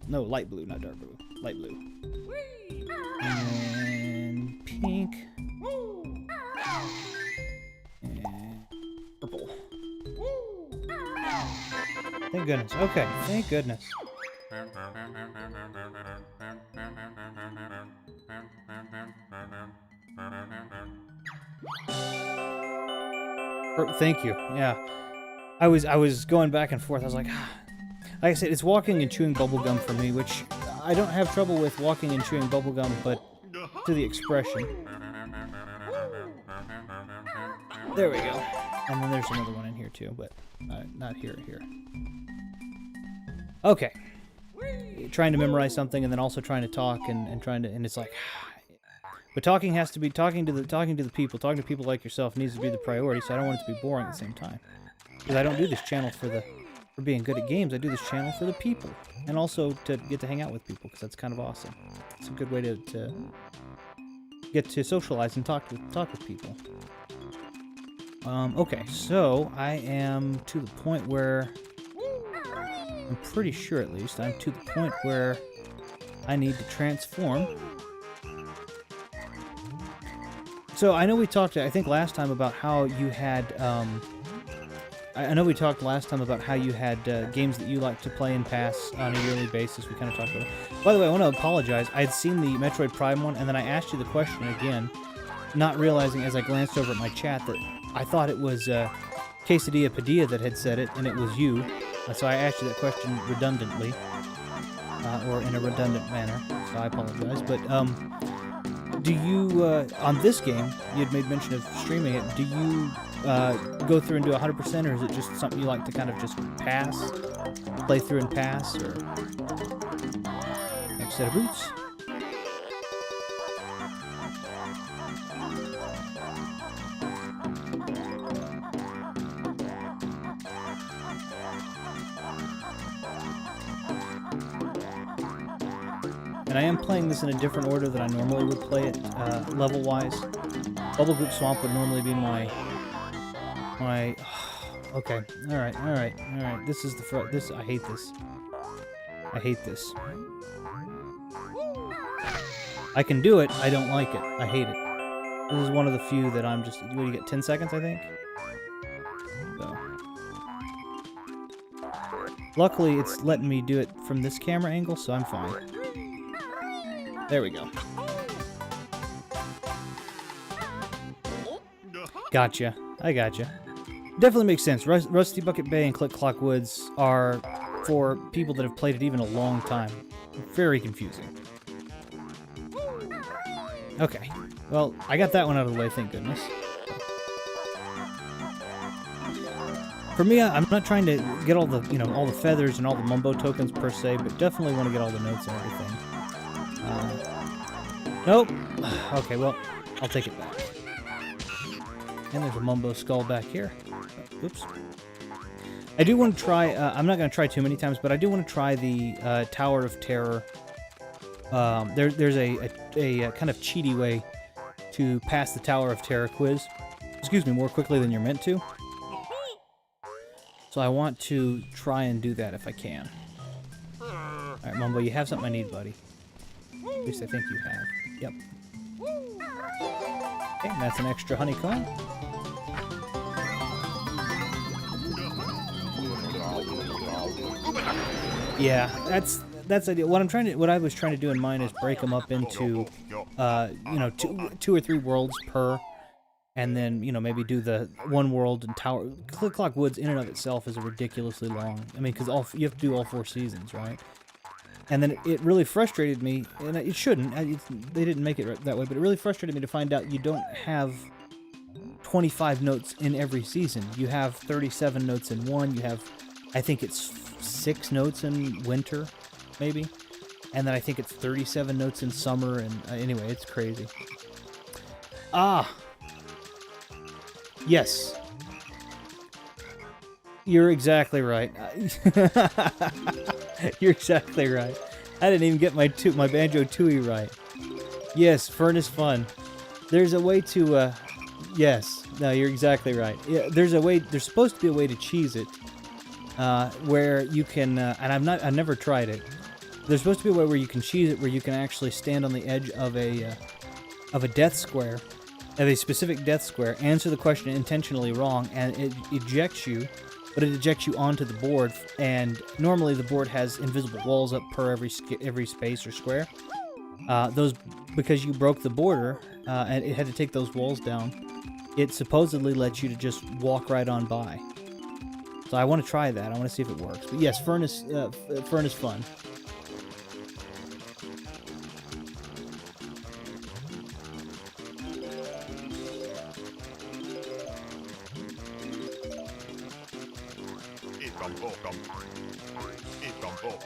No, light blue, not dark blue. Light blue. And pink. And purple. Thank goodness. Okay, thank goodness. Thank you. Yeah. I was going back and forth. I was like, like I said, it's walking and chewing bubblegum for me, which I don't have trouble with walking and chewing bubblegum, but to the expression. There we go. And then there's another one in here too, but not here. Okay. Trying to memorize something and then also trying to talk and trying to, and it's like, but talking has to be talking to the people like yourself needs to be the priority. So I don't want it to be boring at the same time, because I don't do this channel for being good at games. I do this channel for the people, and also to get to hang out with people, because that's kind of awesome. It's a good way to get to socialize and talk with people. Okay, so I am to the point where I'm pretty sure, at least, I'm to the point where I need to transform. So I know we talked, I think, last time about how you had, I know we talked last time about how you had games that you like to play and pass on a yearly basis. We kind of talked about it. By the way, I want to apologize. I had seen the Metroid Prime one, and then I asked you the question again, not realizing as I glanced over at my chat that I thought it was Quesadilla Padilla that had said it, and it was you. So I asked you that question redundantly, or in a redundant manner, so I apologize. But do you, on this game, you had made mention of streaming it, do you go through and do 100%, or is it just something you like to kind of just pass, play through and pass, or next set of boots? And I am playing this in a different order than I normally would play it, level-wise. Bubble Group Swamp would normally be my... Okay, alright. This is the I hate this. I hate this. I can do it, I don't like it. I hate it. This is one of the few that I'm just... What do you get, 10 seconds, I think? So. Luckily, it's letting me do it from this camera angle, so I'm fine. There we go. Gotcha. I gotcha. Definitely makes sense. Rusty Bucket Bay and Click Clock Woods are for people that have played it even a long time. Very confusing. Okay. Well, I got that one out of the way, thank goodness. For me, I'm not trying to get all the, all the feathers and all the mumbo tokens per se, but definitely want to get all the notes and everything. Nope. Okay, well, I'll take it back. And there's a Mumbo skull back here. Oops. I do want to try, I'm not going to try too many times, but I do want to try the Tower of Terror. There's a kind of cheaty way to pass the Tower of Terror quiz. excuse me, more quickly than you're meant to. So I want to try and do that if I can. Alright, Mumbo, you have something I need, buddy. At least I think you have. Yep. Okay, and that's an extra honeycomb. Yeah, that's ideal. What I was trying to do in mine is break them up into, you know, two or three worlds per, and then, you know, maybe do the one world and tower. Click Clock Woods in and of itself is a ridiculously long. I mean, because you have to do all 4 seasons, right? And then it really frustrated me, and it shouldn't. They didn't make it that way, but it really frustrated me to find out you don't have 25 notes in every season. You have 37 notes in one. You have, I think it's 6 notes in winter, maybe, and then I think it's 37 notes in summer. And anyway, it's crazy. Ah, yes, you're exactly right. You're exactly right. I didn't even get my Banjo-Tooie right. Yes, Furnace Fun. There's a way to, yes. No, you're exactly right. Yeah, there's supposed to be a way to cheese it, where you can, and I've never tried it. There's supposed to be a way where you can cheese it, where you can actually stand on the edge of a death square, of a specific death square, answer the question intentionally wrong, and it ejects you. But it ejects you onto the board, and normally the board has invisible walls up per every space or square. Those, because you broke the border, and it had to take those walls down, it supposedly lets you to just walk right on by. So I want to try that. I want to see if it works. But yes, Furnace Fun.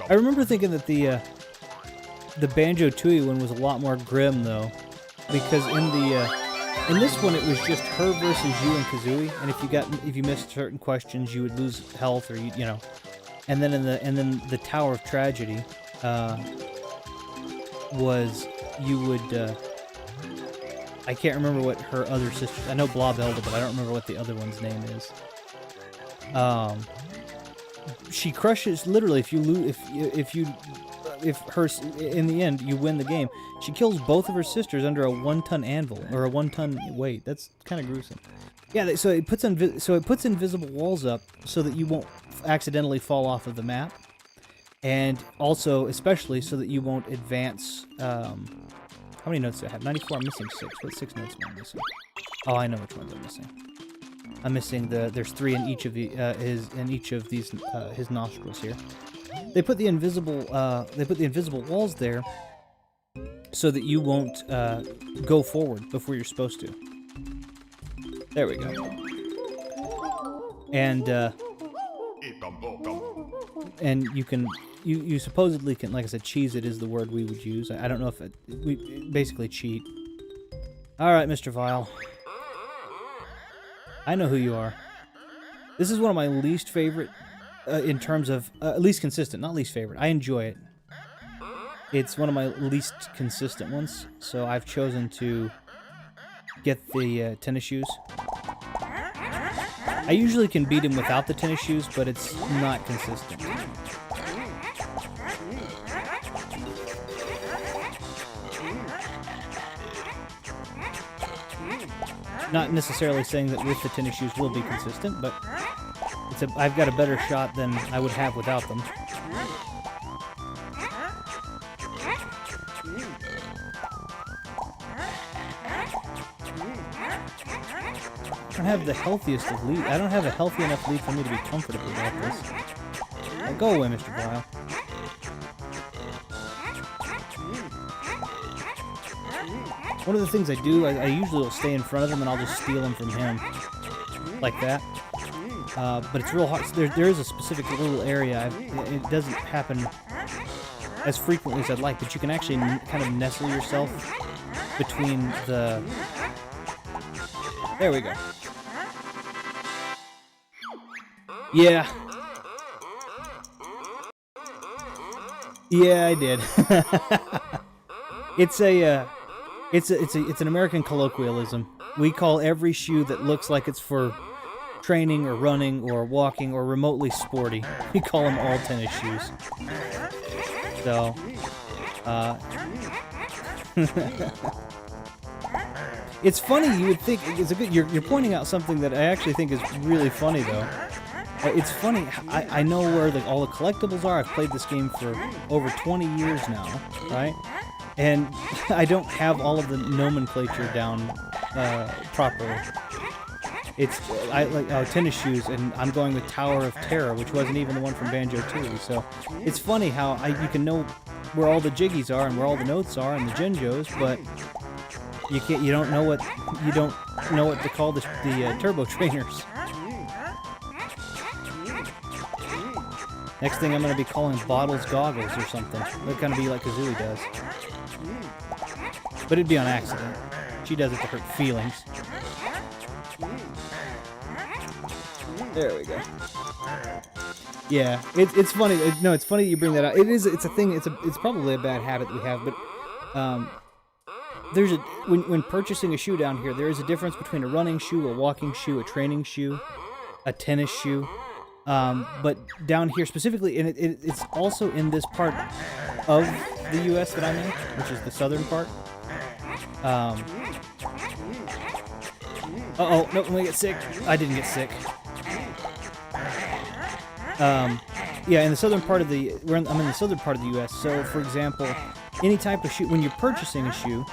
I remember thinking that the Banjo-Tooie one was a lot more grim, though, because in this one it was just her versus you and Kazooie, and if you missed certain questions, you would lose health, or you know, and then the Tower of Tragedy was you would I can't remember what her other sister. I know Blobelda, but I don't remember what the other one's name is. She crushes, literally, if you lose, in the end you win the game, she kills both of her sisters under a 1-ton anvil, or a 1-ton weight. That's kind of gruesome. Yeah, so it puts invisible walls up so that you won't accidentally fall off of the map, and also especially so that you won't advance. How many notes do I have? 94. I'm missing 6. What 6 notes am I missing? Oh, I know which ones I'm missing. I'm missing there's 3 in each of these his nostrils here. They put the invisible walls there so that you won't go forward before you're supposed to. There we go. And you supposedly can, like I said, cheese it is the word we would use. I don't know if we basically cheat. All right, Mr. Vile. I know who you are. This is one of my least favorite, in terms of, least consistent, not least favorite. I enjoy it. It's one of my least consistent ones, so I've chosen to get the tennis shoes. I usually can beat him without the tennis shoes, but it's not consistent. Not necessarily saying that with the tennis shoes will be consistent, but I've got a better shot than I would have without them. I don't have the healthiest of lead. I don't have a healthy enough lead for me to be comfortable about this. Now go away, Mr. Vile. One of the things I do, I usually will stay in front of him and I'll just steal him from him. Like that. But it's real hard. There is a specific little area. It doesn't happen as frequently as I'd like, but you can actually kind of nestle yourself between the... There we go. Yeah. Yeah, I did. It's a... It's an American colloquialism. We call every shoe that looks like it's for training or running or walking or remotely sporty. We call them all tennis shoes. So, it's funny. You would think it's a good. You're pointing out something that I actually think is really funny, though. It's funny. I know where all the collectibles are. I've played this game for over 20 years now, right? And I don't have all of the nomenclature down properly. I like tennis shoes, and I'm going with Tower of Terror, which wasn't even the one from Banjo-Tooie. So it's funny how you can know where all the jiggies are and where all the notes are and the Jinjos, but you don't know what to call the turbo trainers. Next thing I'm going to be calling bottles goggles or something. They're going to be like Kazooie does. But it'd be on accident. She does it to hurt feelings. There we go. Yeah, it's funny. No, it's funny that you bring that up. It's a thing. It's probably a bad habit we have, but there's when purchasing a shoe down here, there is a difference between a running shoe, a walking shoe, a training shoe, a tennis shoe. But down here specifically, and it's also in this part of the U.S. that I'm in, which is the southern part. Uh-oh, nope, I'm gonna get sick. I didn't get sick. Yeah, in the southern part of I'm in the southern part of the U.S. So, for example, any type of shoe, when you're purchasing a shoe,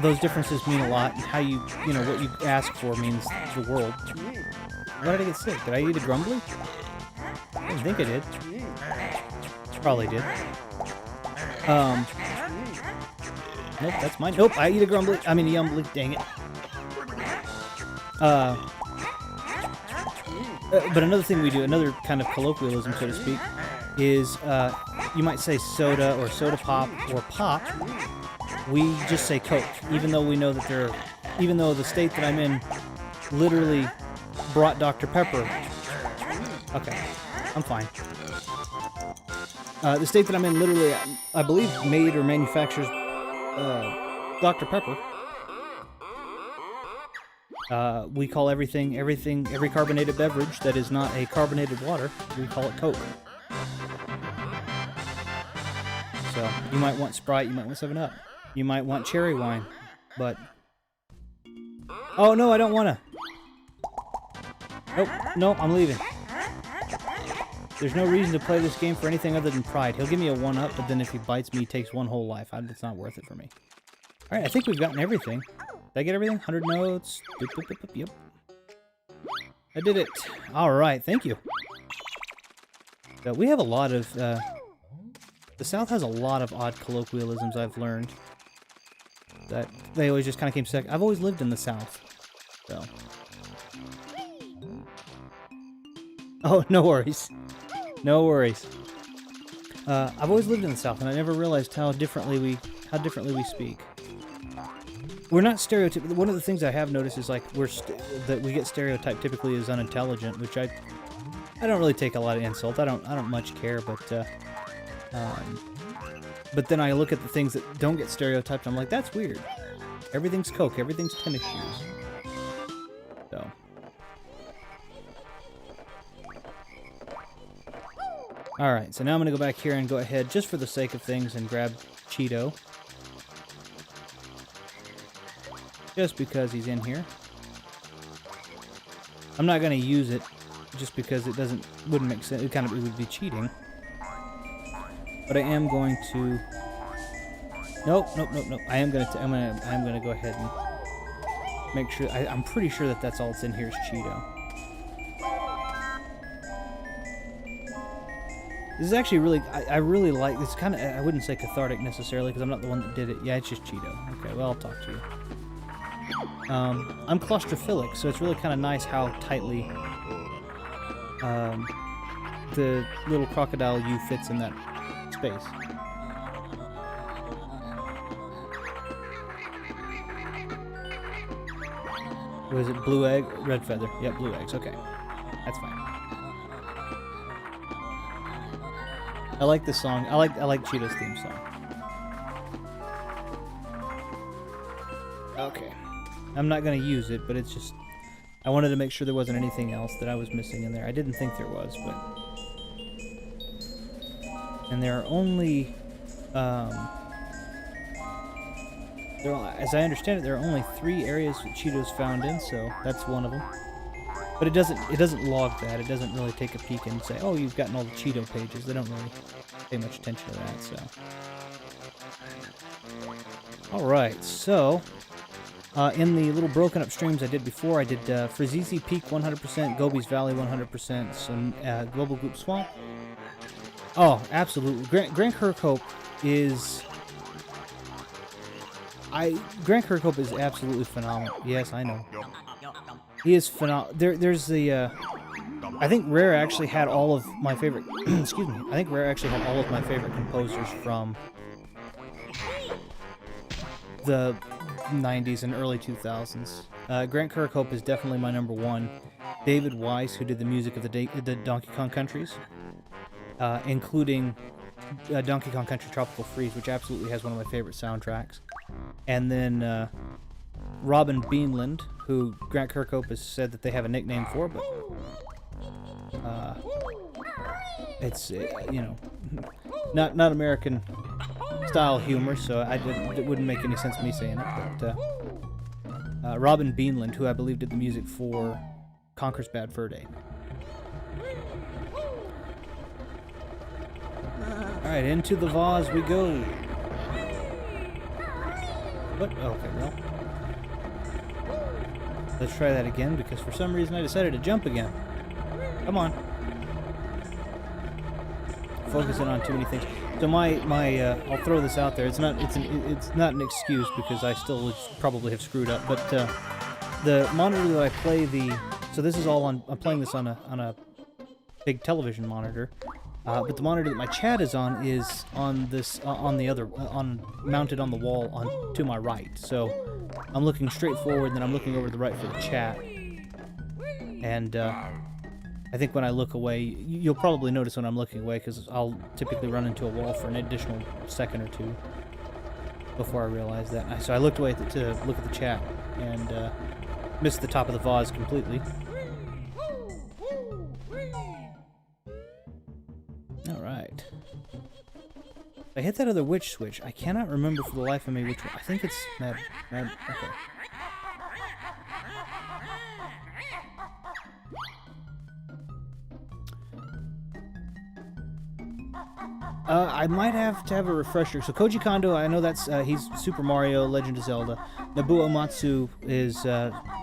those differences mean a lot, and how what you ask for means the world. Why did I get sick? Did I eat a Grumbly? I didn't think I did. Probably did. Nope, that's mine. Nope, I eat a Grumbly. I mean, a Yumbly. Dang it. But another thing we do, another kind of colloquialism, so to speak, is you might say soda or soda pop or pop. We just say Coke, even though we know that even though the state that I'm in literally brought Dr. Pepper. Okay, I'm fine. The state that I'm in literally, I believe, made or manufactures Dr. Pepper. We call every carbonated beverage that is not a carbonated water, we call it Coke. So, you might want Sprite, you might want 7-Up. You might want cherry wine, but... Oh, no, I don't want to. Nope, I'm leaving. There's no reason to play this game for anything other than pride. He'll give me a 1-up, but then if he bites me, he takes one whole life. It's not worth it for me. Alright, I think we've gotten everything. Did I get everything? 100 notes. Yep. I did it. Alright, thank you. So we have a lot of... the South has a lot of odd colloquialisms I've learned. That they always just kind of came second. I've always lived in the South. So... Oh, no worries. No worries. I've always lived in the South, and I never realized how differently we speak. We're not stereotypical. One of the things I have noticed is like that we get stereotyped typically as unintelligent, which I don't really take a lot of insult. I don't much care, but then I look at the things that don't get stereotyped. I'm like, that's weird. Everything's Coke. Everything's tennis shoes. So. Alright, so now I'm going to go back here and go ahead, just for the sake of things, and grab Cheeto. Just because he's in here. I'm not going to use it, just because it wouldn't make sense. It would be cheating. But I am going to... Nope. I am going to go ahead and make sure... I'm pretty sure that that's all that's in here is Cheeto. This is actually really, I really like, this kind of, I wouldn't say cathartic necessarily, because I'm not the one that did it. Yeah, it's just Cheeto. Okay, well, I'll talk to you. I'm claustrophilic, so it's really kind of nice how tightly the little crocodile U fits in that space. Was it blue egg? Red feather. Yeah, blue eggs. Okay. That's fine. I like this song. I like Cheeto's theme song. Okay. I'm not going to use it, but it's just... I wanted to make sure there wasn't anything else that I was missing in there. I didn't think there was, but... And there are only... as I understand it, there are only 3 areas that Cheeto's found in, so that's one of them. But it doesn't log that. It doesn't really take a peek and say, oh, you've gotten all the Cheeto pages. They don't really pay much attention to that, so... Alright, so... in the little broken up streams I did before, I did Frizizi Peak 100%, Gobi's Valley 100%, some Global Goop Swamp. Oh, absolutely. Grant Kirkhope is... Grant Kirkhope is absolutely phenomenal. Yes, I know. He is phenomenal. There's the... I think Rare actually had all of my favorite... excuse me. I think Rare actually had all of my favorite composers from the 90s and early 2000s. Grant Kirkhope is definitely my number one. David Weiss, who did the music of the Donkey Kong Countries, including Donkey Kong Country Tropical Freeze, which absolutely has one of my favorite soundtracks. And then Robin Beanland, who Grant Kirkhope has said that they have a nickname for, but it's you know, not American style humor, so it wouldn't make any sense me saying it. But Robin Beanland, who I believe did the music for Conker's Bad Fur Day. Alright, into the vase we go. What? Okay, well. Let's try that again, because for some reason I decided to jump again. Come on. Focusing on too many things. So I'll throw this out there. It's not an excuse, because I still would probably have screwed up. But the monitor that I play so this is all on. I'm playing this on a big television monitor. But the monitor that my chat is on this mounted on the wall to my right. So I'm looking straight forward, and then I'm looking over to the right for the chat. And I think when I look away, you'll probably notice when I'm looking away, because I'll typically run into a wall for an additional second or two before I realize that. So I looked away to look at the chat and missed the top of the vase completely. Alright. I hit that other witch switch. I cannot remember for the life of me which one. I think it's Mad. Okay. I might have to have a refresher. So Koji Kondo, I know that's he's Super Mario, Legend of Zelda. Nobuo Uematsu is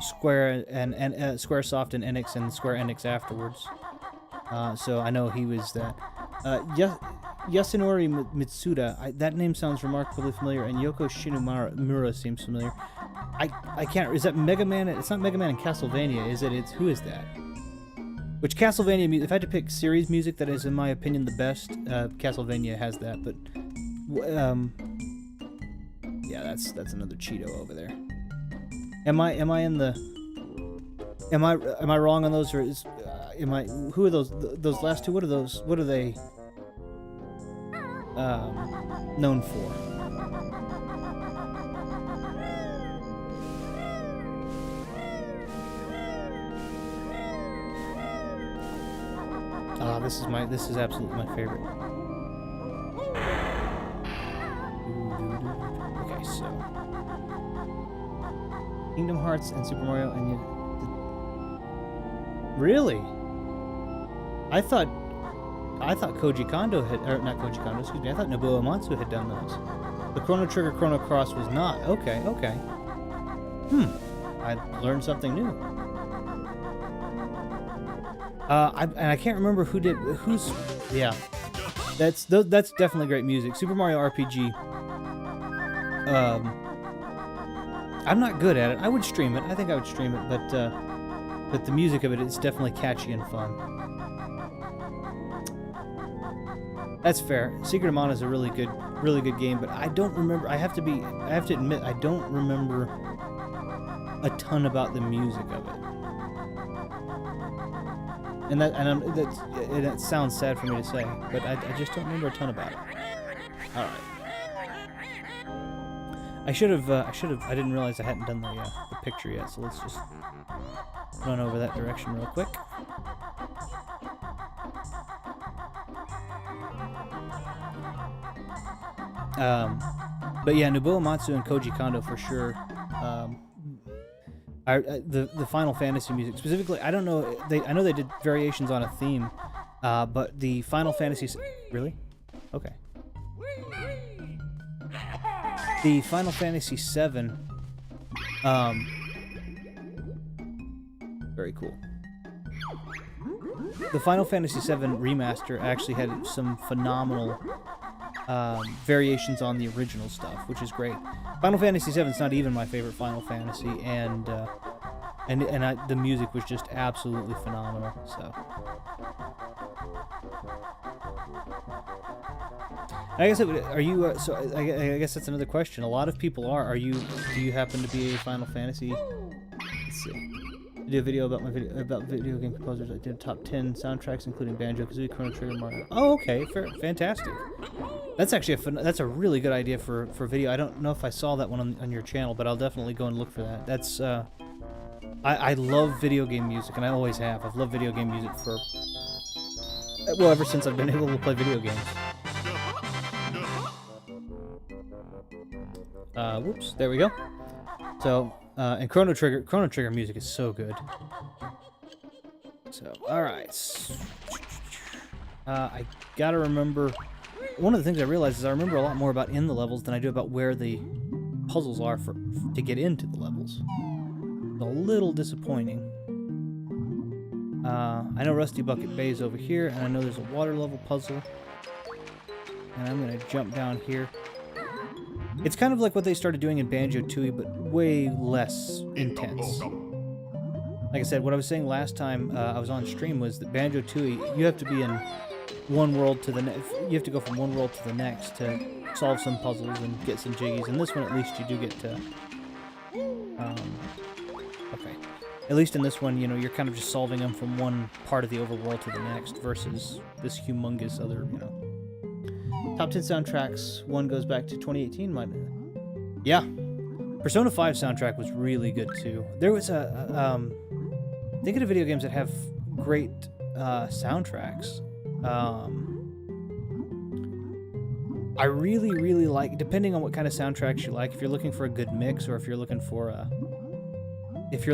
Square and SquareSoft and Enix and Square Enix afterwards. So I know he was that. Yasunori Mitsuda, that name sounds remarkably familiar, and Yoko Shinomura seems familiar. I can't. Is that Mega Man? It's not Mega Man in Castlevania, is it? Who is that? Which Castlevania music? If I had to pick series music that is, in my opinion, the best, Castlevania has that. But yeah, that's another Cheeto over there. Am I in the? Am I wrong on those, or is who are those last two? What are those? What are they known for? This is absolutely my favorite. Okay, so Kingdom Hearts and Super Mario and really? I thought Koji Kondo had, or not Koji Kondo, excuse me. I thought Nobuo Uematsu had done those. The Chrono Trigger Chrono Cross was not. Okay. I learned something new. And I can't remember yeah. That's definitely great music. Super Mario RPG. I'm not good at it. I would stream it. I think I would stream it, but the music of it is definitely catchy and fun. That's fair. Secret of Mana is a really good game, but I don't remember. I have to admit, I don't remember a ton about the music of it. And that sounds sad for me to say, but I just don't remember a ton about it. I should have. I didn't realize I hadn't done the picture yet. So let's just run over that direction real quick. But yeah, Nobuo Uematsu and Koji Kondo for sure. The Final Fantasy music specifically. I don't know. I know they did variations on a theme, but the Final Fantasy. Really? Okay. The Final Fantasy VII. Very cool. The Final Fantasy VII remaster actually had some phenomenal variations on the original stuff, which is great. Final Fantasy VII is not even my favorite Final Fantasy, and the music was just absolutely phenomenal. So, I guess are you? So I guess that's another question. A lot of people are. Are you? Do you happen to be a Final Fantasy? Let's see. I did a video about video game composers. I did top 10 soundtracks, including Banjo-Kazooie, Chrono Trigger, Mario. Oh, okay, fantastic. That's actually that's a really good idea for video. I don't know if I saw that one on your channel, but I'll definitely go and look for that. That's I love video game music, and I always have. I've loved video game music for ever since I've been able to play video games. Whoops, there we go. So, and Chrono Trigger music is so good. So, alright. I gotta remember, one of the things I realized is I remember a lot more about in the levels than I do about where the puzzles are to get into the levels. It's a little disappointing. I know Rusty Bucket Bay is over here, and I know there's a water level puzzle. And I'm gonna jump down here. It's kind of like what they started doing in Banjo-Tooie, but way less intense. Like I said, what I was saying last time I was on stream was that Banjo-Tooie, you have to be in one world to the next. You have to go from one world to the next to solve some puzzles and get some jiggies. And this one, at least, you do get to... okay. At least in this one, you know, you're kind of just solving them from one part of the overworld to the next versus this humongous other, you know... Top 10 soundtracks. One goes back to 2018. Yeah. Persona 5 soundtrack was really good, too. There was thinking of video games that have great soundtracks. I really, really like, depending on what kind of soundtracks you like, if you're looking for a good mix, or if you're looking for if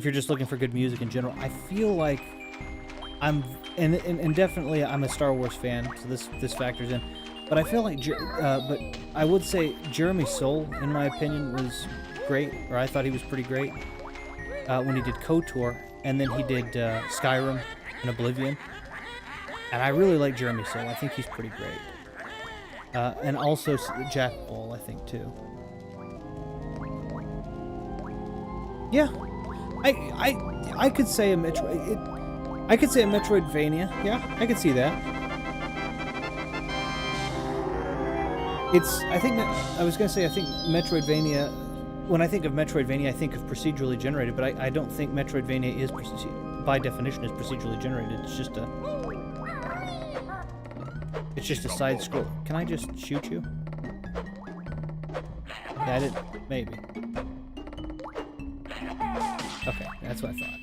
you're just looking for good music in general, I feel like and definitely I'm a Star Wars fan, so this factors in. But I feel like, but I would say Jeremy Soule, in my opinion, was great, or I thought he was pretty great when he did KOTOR, and then he did Skyrim and Oblivion. And I really like Jeremy Soule. I think he's pretty great. And also Jack Ball, I think, too. Yeah, I could say a Metroid. I could say a Metroidvania. Yeah, I could see that. I think Metroidvania, when I think of Metroidvania, I think of procedurally generated, but I don't think Metroidvania is, by definition, is procedurally generated. It's just a side scroll. Can I just shoot you? Yeah, I did. Maybe. Okay, that's what I thought.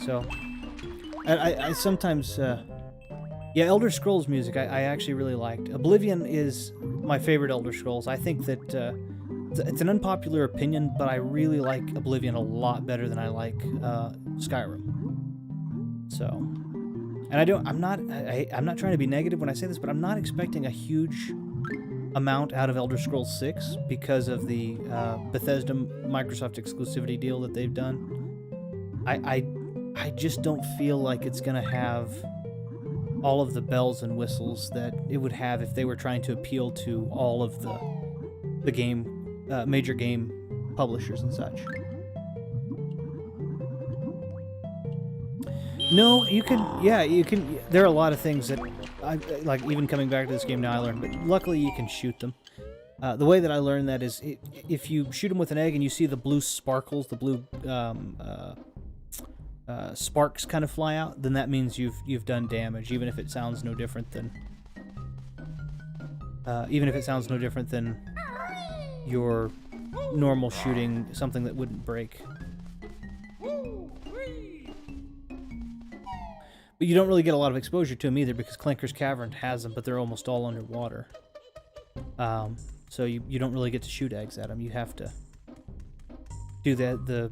So, I sometimes, yeah, Elder Scrolls music I actually really liked. Oblivion is my favorite Elder Scrolls. I think that it's an unpopular opinion, but I really like Oblivion a lot better than I like Skyrim. So, and I'm not trying to be negative when I say this, but I'm not expecting a huge amount out of Elder Scrolls 6 because of the Bethesda Microsoft exclusivity deal that they've done. I just don't feel like it's going to have all of the bells and whistles that it would have if they were trying to appeal to all of the game major game publishers and such. No, you can. There are a lot of things that I like. Even coming back to this game now, I learned. But luckily, you can shoot them. The way that I learned that is if you shoot them with an egg and you see the blue sparkles, the blue sparks kind of fly out, then that means you've done damage, even if it sounds no different than even if it sounds no different than your normal shooting, something that wouldn't break. But you don't really get a lot of exposure to them either, because Clanker's Cavern has them, but they're almost all underwater. So you don't really get to shoot eggs at them. You have to do the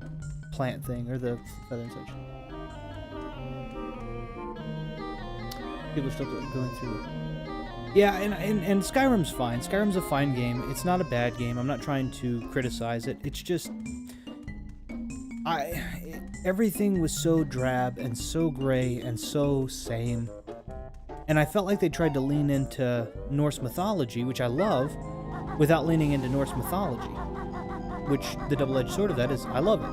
plant thing, or the feather and such. People are still going through it. Yeah, and Skyrim's fine. Skyrim's a fine game. It's not a bad game. I'm not trying to criticize it. It's just... everything was so drab and so gray and so same. And I felt like they tried to lean into Norse mythology, which I love, without leaning into Norse mythology. Which, the double-edged sword of that is, I love it.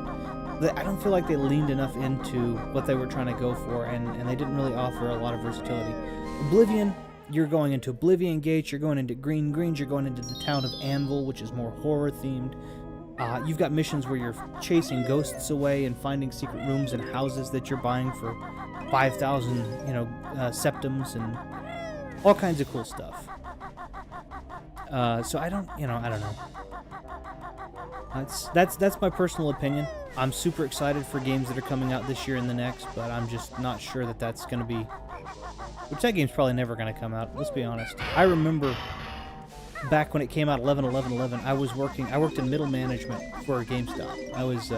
I don't feel like they leaned enough into what they were trying to go for, and they didn't really offer a lot of versatility. Oblivion, you're going into Oblivion Gates, you're going into Green Greens, you're going into the town of Anvil, which is more horror-themed. You've got missions where you're chasing ghosts away and finding secret rooms and houses that you're buying for 5,000, septums and all kinds of cool stuff. So I don't know. That's my personal opinion. I'm super excited for games that are coming out this year and the next, but I'm just not sure that that's going to be... Which that game's probably never going to come out, let's be honest. I remember back when it came out, 11/11/11, I worked in middle management for GameStop. I was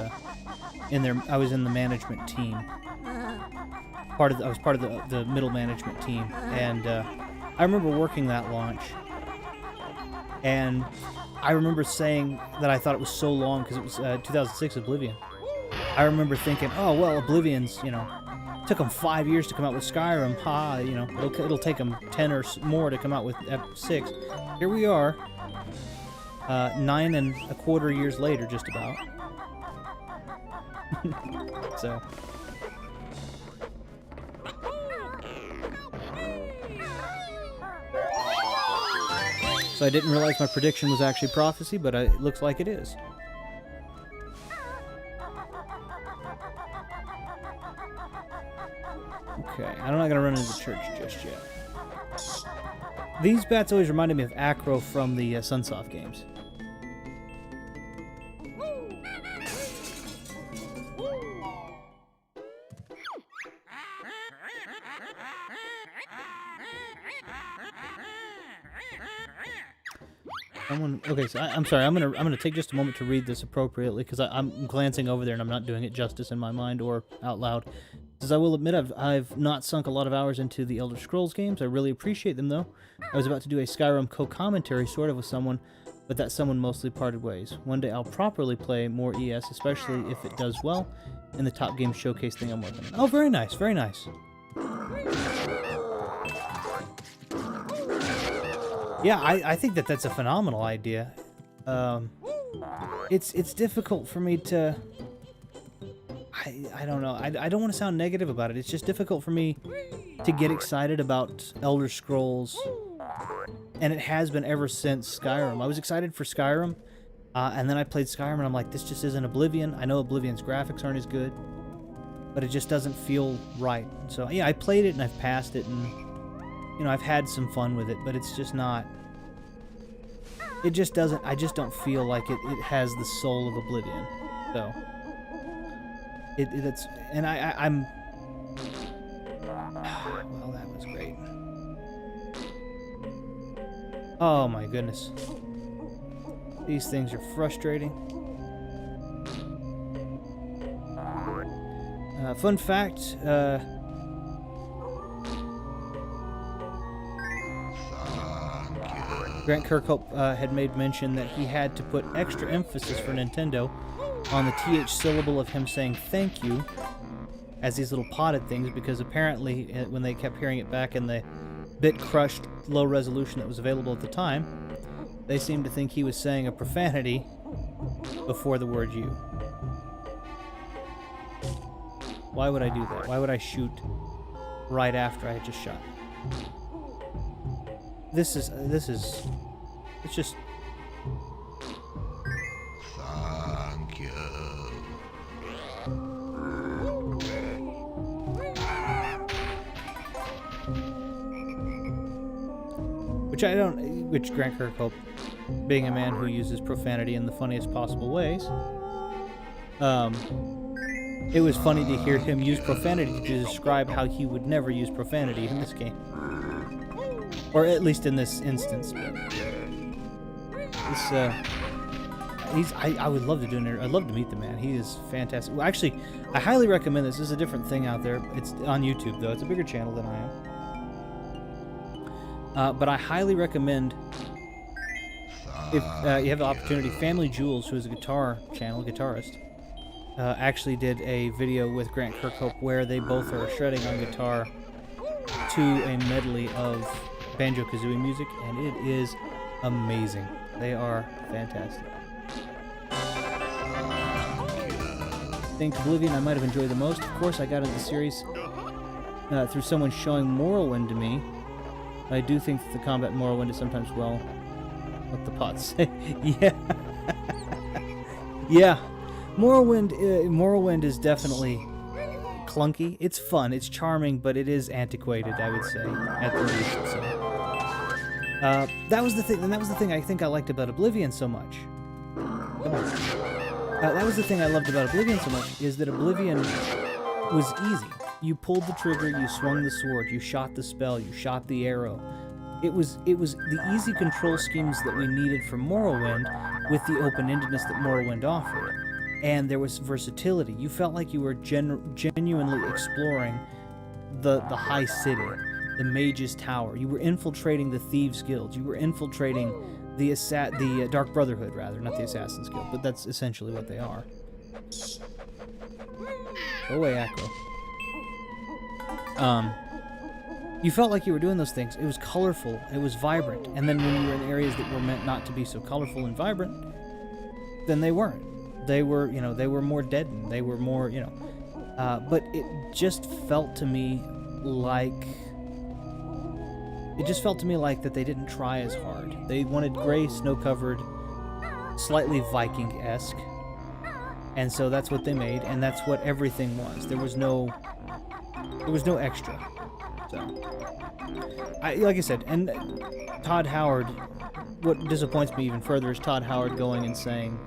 in the management team. I was part of the middle management team, and I remember working that launch, and I remember saying that I thought it was so long because it was 2006 Oblivion. I remember thinking, oh well, Oblivion's, took them 5 years to come out with Skyrim. It'll take them 10 or more to come out with F6. Here we are, 9 1/4 years later, just about. So. So I didn't realize my prediction was actually prophecy, but it looks like it is. Okay, I'm not gonna run into the church just yet. These bats always reminded me of Acro from the Sunsoft games. Okay, so I'm sorry. I'm gonna take just a moment to read this appropriately, because I'm glancing over there and I'm not doing it justice in my mind or out loud. As I will admit, I've not sunk a lot of hours into the Elder Scrolls games. I really appreciate them, though. I was about to do a Skyrim co-commentary sort of with someone, but that someone mostly parted ways. One day I'll properly play more ES, especially if it does well in the Top Game Showcase thing I'm working on. Oh, very nice, very nice. Yeah, I think that's a phenomenal idea. It's difficult for me to... I don't know. I don't want to sound negative about it. It's just difficult for me to get excited about Elder Scrolls, and it has been ever since Skyrim. I was excited for Skyrim, and then I played Skyrim, and I'm like, this just isn't Oblivion. I know Oblivion's graphics aren't as good, but it just doesn't feel right. So yeah, I played it and I've passed it, and I've had some fun with it, but it's just not... It just doesn't... I just don't feel like it has the soul of Oblivion. So... It's... And I'm... Well, that was great. Oh my goodness. These things are frustrating. Fun fact, Grant Kirkhope had made mention that he had to put extra emphasis for Nintendo on the TH syllable of him saying thank you as these little potted things, because apparently when they kept hearing it back in the bit-crushed low resolution that was available at the time, they seemed to think he was saying a profanity before the word you. Why would I do that? Why would I shoot right after I had just shot? It's just... Thank you. which Grant Kirkhope, being a man who uses profanity in the funniest possible ways, it was funny to hear him use profanity to describe how he would never use profanity in this game. Or at least in this instance. But I would love to do an interview. I'd love to meet the man. He is fantastic. Well, actually, I highly recommend this. This is a different thing out there. It's on YouTube, though. It's a bigger channel than I am. But I highly recommend, if you have the opportunity, Family Jewels, who is a guitarist, actually did a video with Grant Kirkhope where they both are shredding on guitar to a medley of Banjo-Kazooie music, and it is amazing. They are fantastic. I think Oblivion I might have enjoyed the most. Of course, I got into the series through someone showing Morrowind to me. I do think that the combat in Morrowind is sometimes, well, what the pots say. Yeah. Yeah. Morrowind is definitely clunky. It's fun, it's charming, but it is antiquated, I would say, at the least. So. That was the thing, and that was the thing I think I liked about Oblivion so much. Come on. That was the thing I loved about Oblivion so much, is that Oblivion was easy. You pulled the trigger, you swung the sword, you shot the spell, you shot the arrow. It was the easy control schemes that we needed from Morrowind with the open-endedness that Morrowind offered. And there was versatility. You felt like you were genuinely exploring the High City, the Mage's Tower. You were infiltrating the Thieves' Guild. You were infiltrating the Dark Brotherhood, rather, not the Assassin's Guild, but that's essentially what they are. Go away, Echo. You felt like you were doing those things. It was colorful. It was vibrant. And then when you were in areas that were meant not to be so colorful and vibrant, then they weren't. They were, they were more deadened. They were more, but it just felt to me like that they didn't try as hard. They wanted gray, snow-covered, slightly Viking-esque, and so that's what they made, and that's what everything was. There was no extra. So, like I said, and Todd Howard. What disappoints me even further is Todd Howard going and saying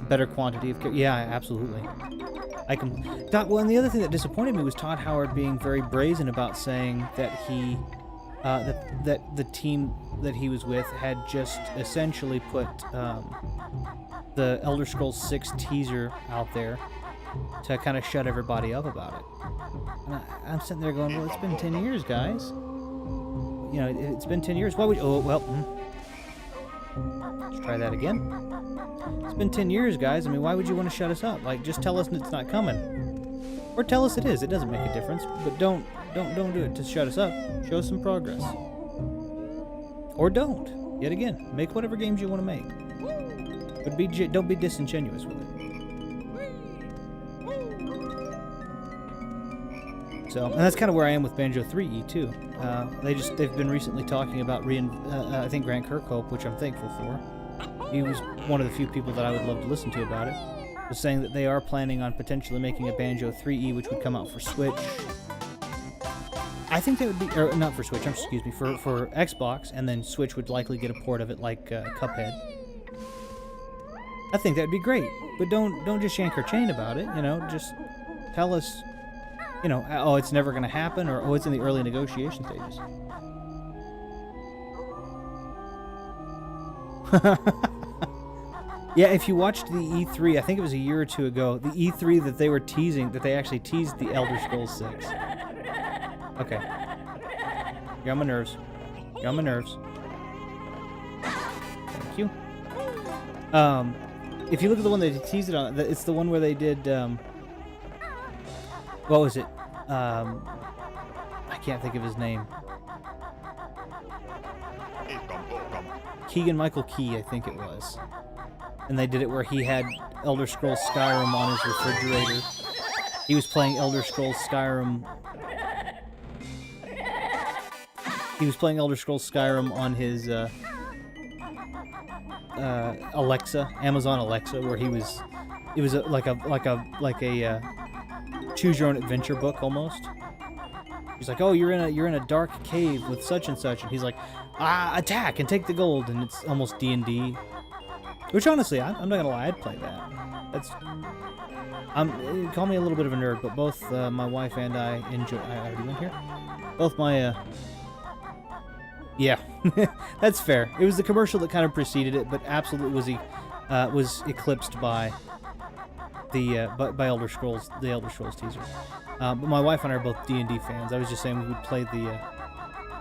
better quantity of. Yeah, absolutely. Well, and the other thing that disappointed me was Todd Howard being very brazen about saying that he. That the team that he was with had just essentially put the Elder Scrolls 6 teaser out there to kind of shut everybody up about it. And I'm sitting there going, well, it's been 10 years, guys. It's been 10 years. Why would you... Oh, well... Let's try that again. It's been 10 years, guys. I mean, why would you want to shut us up? Like, just tell us it's not coming. Or tell us it is. It doesn't make a difference. But don't do it to shut us up. Show us some progress. Or don't. Yet again, make whatever games you want to make. But don't be disingenuous with it. So, and that's kind of where I am with Banjo 3E too. They've been recently talking about I think Grant Kirkhope, which I'm thankful for. He was one of the few people that I would love to listen to about it. Was saying that they are planning on potentially making a Banjo 3E, which would come out for Switch. I think that would be, or not for Switch, excuse me, for Xbox, and then Switch would likely get a port of it like Cuphead. I think that would be great, but don't just yank our chain about it, just tell us, oh, it's never going to happen, or oh, it's in the early negotiation stages. Yeah, if you watched the E3, I think it was a year or two ago, the E3 that they were teasing, that they actually teased the Elder Scrolls 6. Okay. You're on my nerves. You're on my nerves. Thank you. If you look at the one they teased it on, it's the one where they did, what was it? I can't think of his name. Keegan-Michael Key, I think it was. And they did it where he had Elder Scrolls Skyrim on his refrigerator. He was playing Elder Scrolls Skyrim. He was playing Elder Scrolls Skyrim on his Alexa, Amazon Alexa, where it was like a choose your own adventure book almost. She's like, "Oh, you're in a dark cave with such and such," and he's like, "Attack and take the gold," and it's almost D&D. Which honestly, I'm not gonna lie, I'd play that. That's call me a little bit of a nerd, but both my wife and I enjoy. I already went here. Both my yeah, that's fair. It was the commercial that kind of preceded it, but absolutely was eclipsed by the by Elder Scrolls, the Elder Scrolls teaser. But my wife and I are both D&D fans. I was just saying we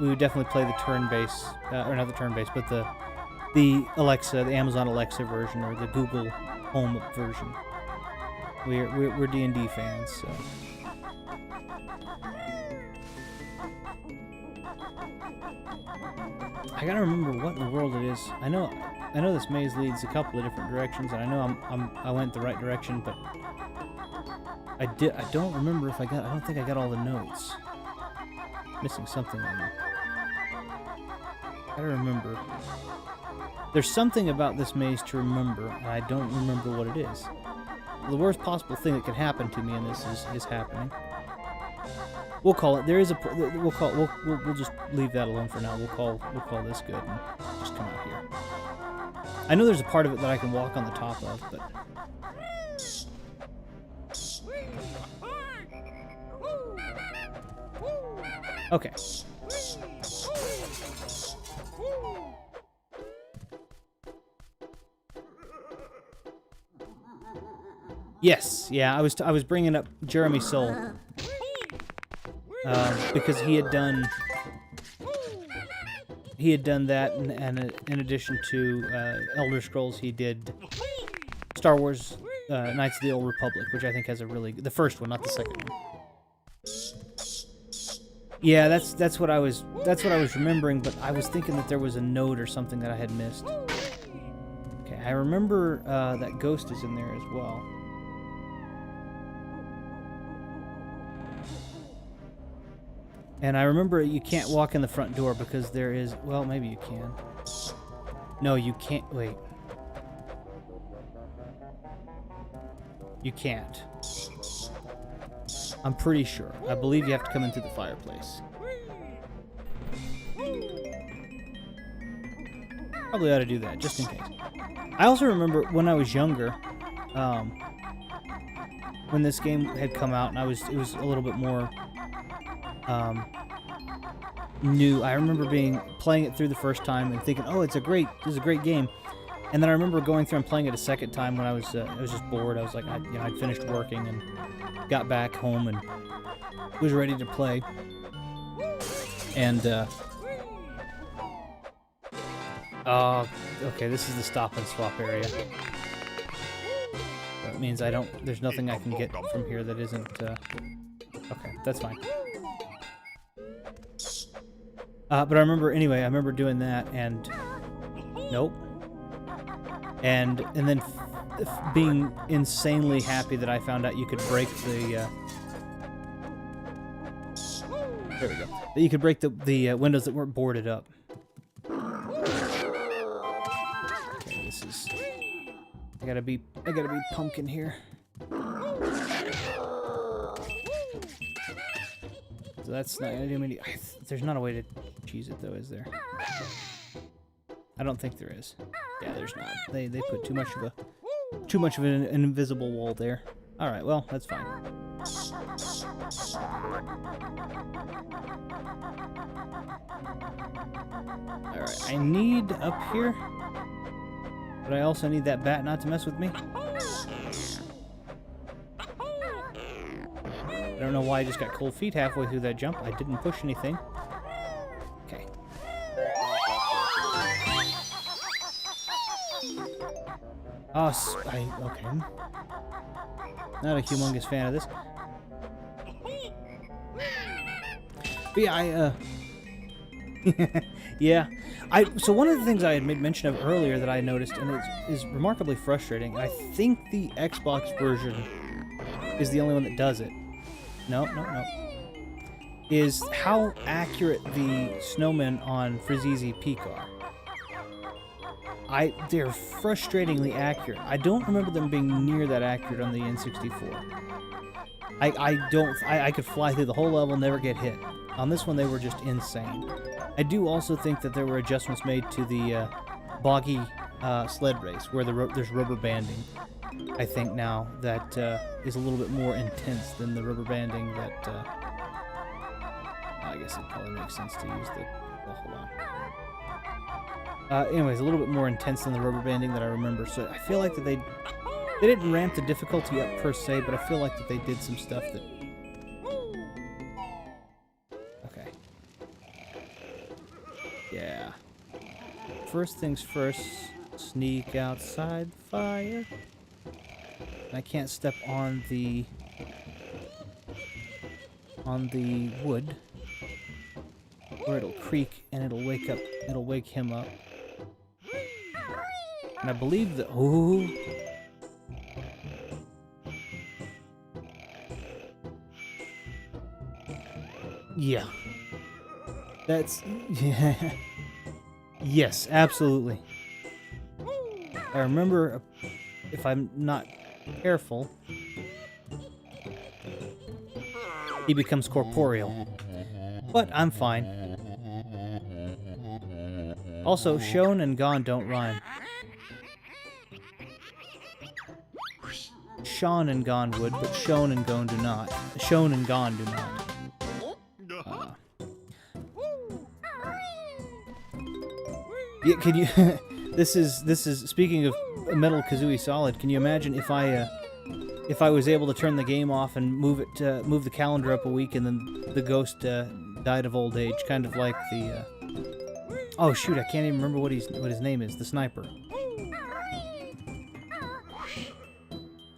would definitely play the turn-based, or not the turn-based, but the Alexa, the Amazon Alexa version, or the Google Home version. We're D&D fans, so. I gotta remember what in the world it is. I know this maze leads a couple of different directions, and I know I went the right direction, but I don't remember if I don't think I got all the notes. Missing something on there. Gotta remember. There's something about this maze to remember, and I don't remember what it is. The worst possible thing that could happen to me in this is happening. We'll call it. We'll just leave that alone for now. We'll call this good and just come out here. I know there's a part of it that I can walk on the top of, but okay. Yes, yeah, I was bringing up Jeremy Soule because he had done that, and in addition to Elder Scrolls, he did Star Wars Knights of the Old Republic, which I think has the first one, not the second one. Yeah, that's what I was remembering, but I was thinking that there was a note or something that I had missed. Okay, I remember that ghost is in there as well. And I remember you can't walk in the front door because there is... Well, maybe you can. No, you can't... Wait. You can't. I'm pretty sure. I believe you have to come in through the fireplace. Probably ought to do that, just in case. I also remember when I was younger, when this game had come out, and it was a little bit more... new. I remember playing it through the first time and thinking, "Oh, this is a great game." And then I remember going through and playing it a second time when I was just bored. I was like, I'd finished working and got back home and was ready to play. And okay, this is the stop and swap area. That means there's nothing I can get from here that isn't okay, that's fine. But I remember doing that, and nope. And then being insanely happy that I found out you could break the there we go. That you could break the windows that weren't boarded up. Okay, this is I gotta be pumpkin here. So that's not. There's not a way to cheese it though, is there? I don't think there is. Yeah, there's not. They put too much of an invisible wall there. All right, well that's fine. All right, I need up here, but I also need that bat not to mess with me. I don't know why I just got cold feet halfway through that jump. I didn't push anything. Okay. Okay. Not a humongous fan of this. But yeah, yeah. So one of the things I had made mention of earlier that I noticed, and it is remarkably frustrating, I think the Xbox version is the only one that does it. No. Is how accurate the snowmen on Frizzese Peak are. They're frustratingly accurate. I don't remember them being near that accurate on the N64. I could fly through the whole level, never get hit. On this one, they were just insane. I do also think that there were adjustments made to the boggy sled race, where there's rubber banding. I think now that is a little bit more intense than the rubber banding that... I guess it probably makes sense to use the... Well, hold on. Anyways, a little bit more intense than the rubber banding that I remember. So I feel like that they didn't ramp the difficulty up per se, but I feel like that they did some stuff that... Okay. Yeah. First things first, sneak outside the fire. I can't step on the wood, or it'll creak and it'll wake him up. And I believe that, oh, yeah, that's, yeah, yes, absolutely. I remember, if I'm not careful, he becomes corporeal. But I'm fine. Also, shown and gone don't rhyme. Sean and gone would, but shown and gone do not. Shown and gone do not. Yeah, can you? This is speaking of Metal Kazooie Solid. Can you imagine if I was able to turn the game off and move the calendar up a week, and then the ghost died of old age, kind of like the oh shoot, I can't even remember what his name is, the sniper.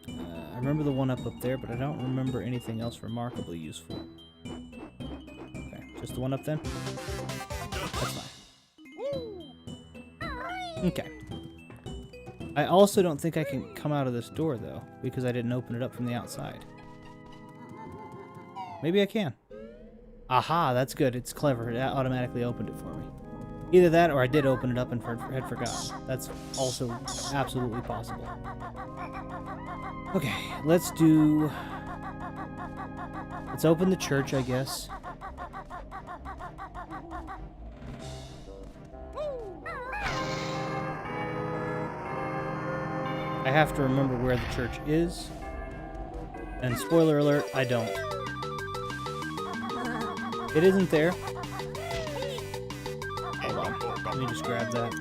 I remember the one up there, but I don't remember anything else remarkably useful. Okay, just the one up then? That's fine. Okay. I also don't think I can come out of this door, though, because I didn't open it up from the outside. Maybe I can. Aha, that's good. It's clever. It automatically opened it for me. Either that, or I did open it up and had forgotten. That's also absolutely possible. Okay, let's open the church, I guess. I have to remember where the church is. And spoiler alert, I don't. It isn't there. Hold on. Let me just grab that.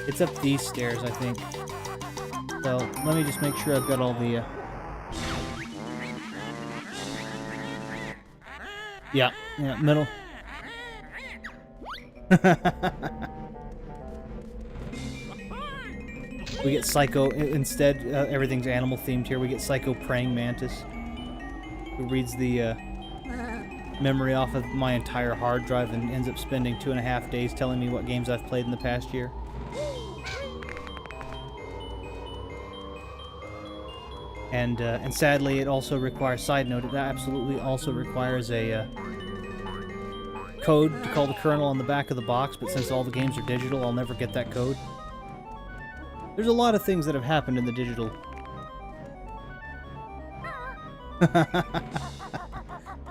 It's up these stairs, I think. So, let me just make sure I've got all the... Yeah, middle. We get Psycho, instead, everything's animal themed here. We get Psycho Praying Mantis, who reads the memory off of my entire hard drive and ends up spending 2.5 days telling me what games I've played in the past year. And sadly, it also requires, side note, it absolutely also requires a code to call the kernel on the back of the box, but since all the games are digital, I'll never get that code. There's a lot of things that have happened in the digital.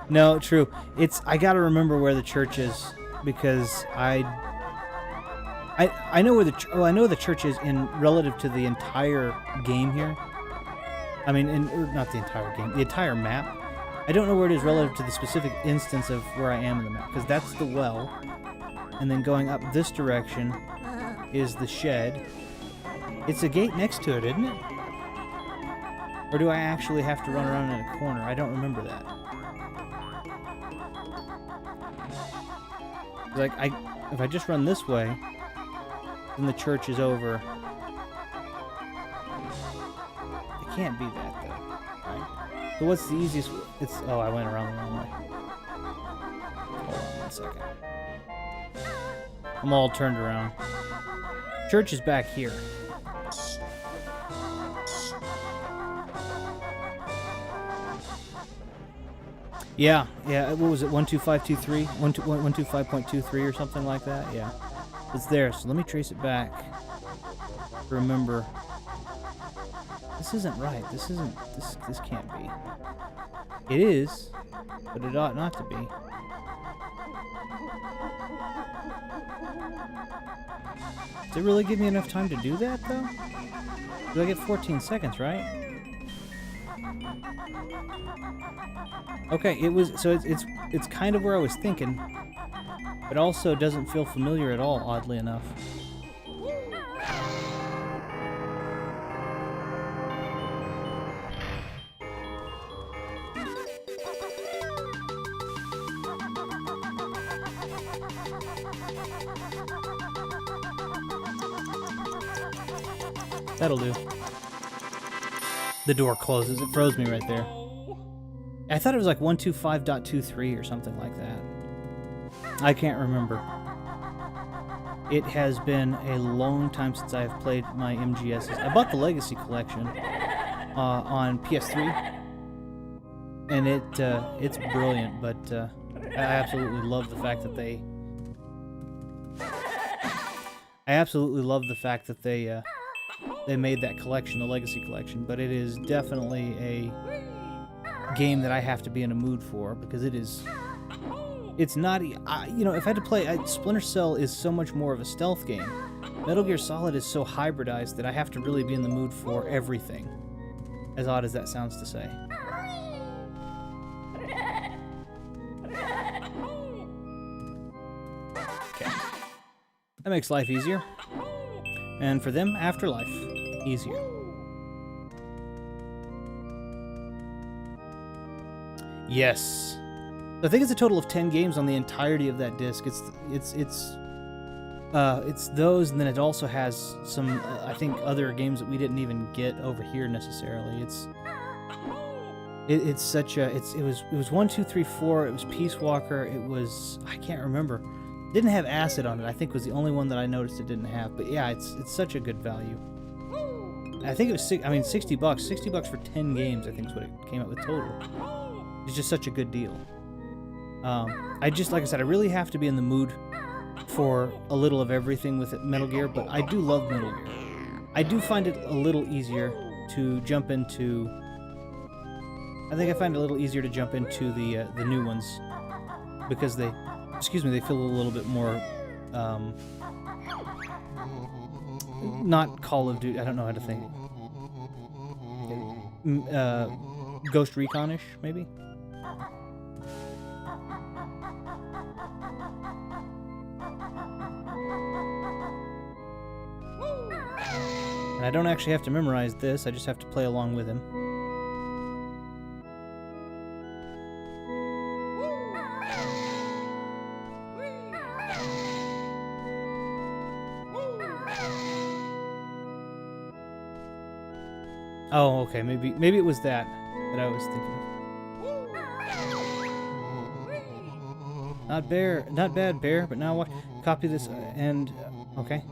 No, true. I gotta remember where the church is, because I know where I know the church is in relative to the entire game here. I mean, not the entire game, the entire map. I don't know where it is relative to the specific instance of where I am in the map, because that's the well, and then going up this direction is the shed. It's a gate next to it, isn't it? Or do I actually have to run around in a corner? I don't remember that. Like, if I just run this way, then the church is over. It can't be that, though. Right? So what's the easiest... Oh, I went around the wrong way. Hold on 1 second. I'm all turned around. Church is back here. Yeah, what was it, 12523? 125.23 or something like that? Yeah. It's there, so let me trace it back. Remember. This isn't right. This can't be. It is, but it ought not to be. Did it really give me enough time to do that, though? Do I get 14 seconds, right? Okay, it was, so it's kind of where I was thinking, but also doesn't feel familiar at all, oddly enough. That'll do. The door closes. It froze me right there. I thought it was like 125.23 or something like that. I can't remember. It has been a long time since I have played my MGSs. I bought the Legacy Collection on PS3, and it's brilliant. But I absolutely love the fact that they. I absolutely love the fact that they made that collection, the Legacy Collection. But it is definitely a game that I have to be in a mood for, because it's not, you know, if I had to play, Splinter Cell is so much more of a stealth game. Metal Gear Solid is so hybridized that I have to really be in the mood for everything, as odd as that sounds to say. Okay. That makes life easier, and for them, afterlife easier. Yes. I think it's a total of 10 games on the entirety of that disc. It's those, and then it also has some, I think, other games that we didn't even get over here necessarily. It's such a, it was 1, 2, 3, 4. It was Peace Walker. It was, I can't remember. It didn't have Acid on it. I think was the only one that I noticed it didn't have. But yeah, it's such a good value. I think it was $60. $60 for 10 games, I think is what it came out with total. It's just such a good deal. I just, like I said, I really have to be in the mood for a little of everything with Metal Gear, but I do love Metal Gear. I do find it a little easier to jump into. I think I find it a little easier to jump into the new ones because they feel a little bit more not Call of Duty. I don't know how to think. Ghost Recon-ish, maybe. And I don't actually have to memorize this, I just have to play along with him. Oh, okay, maybe it was that I was thinking of. Not bad, Bear, but now what? Copy this and okay.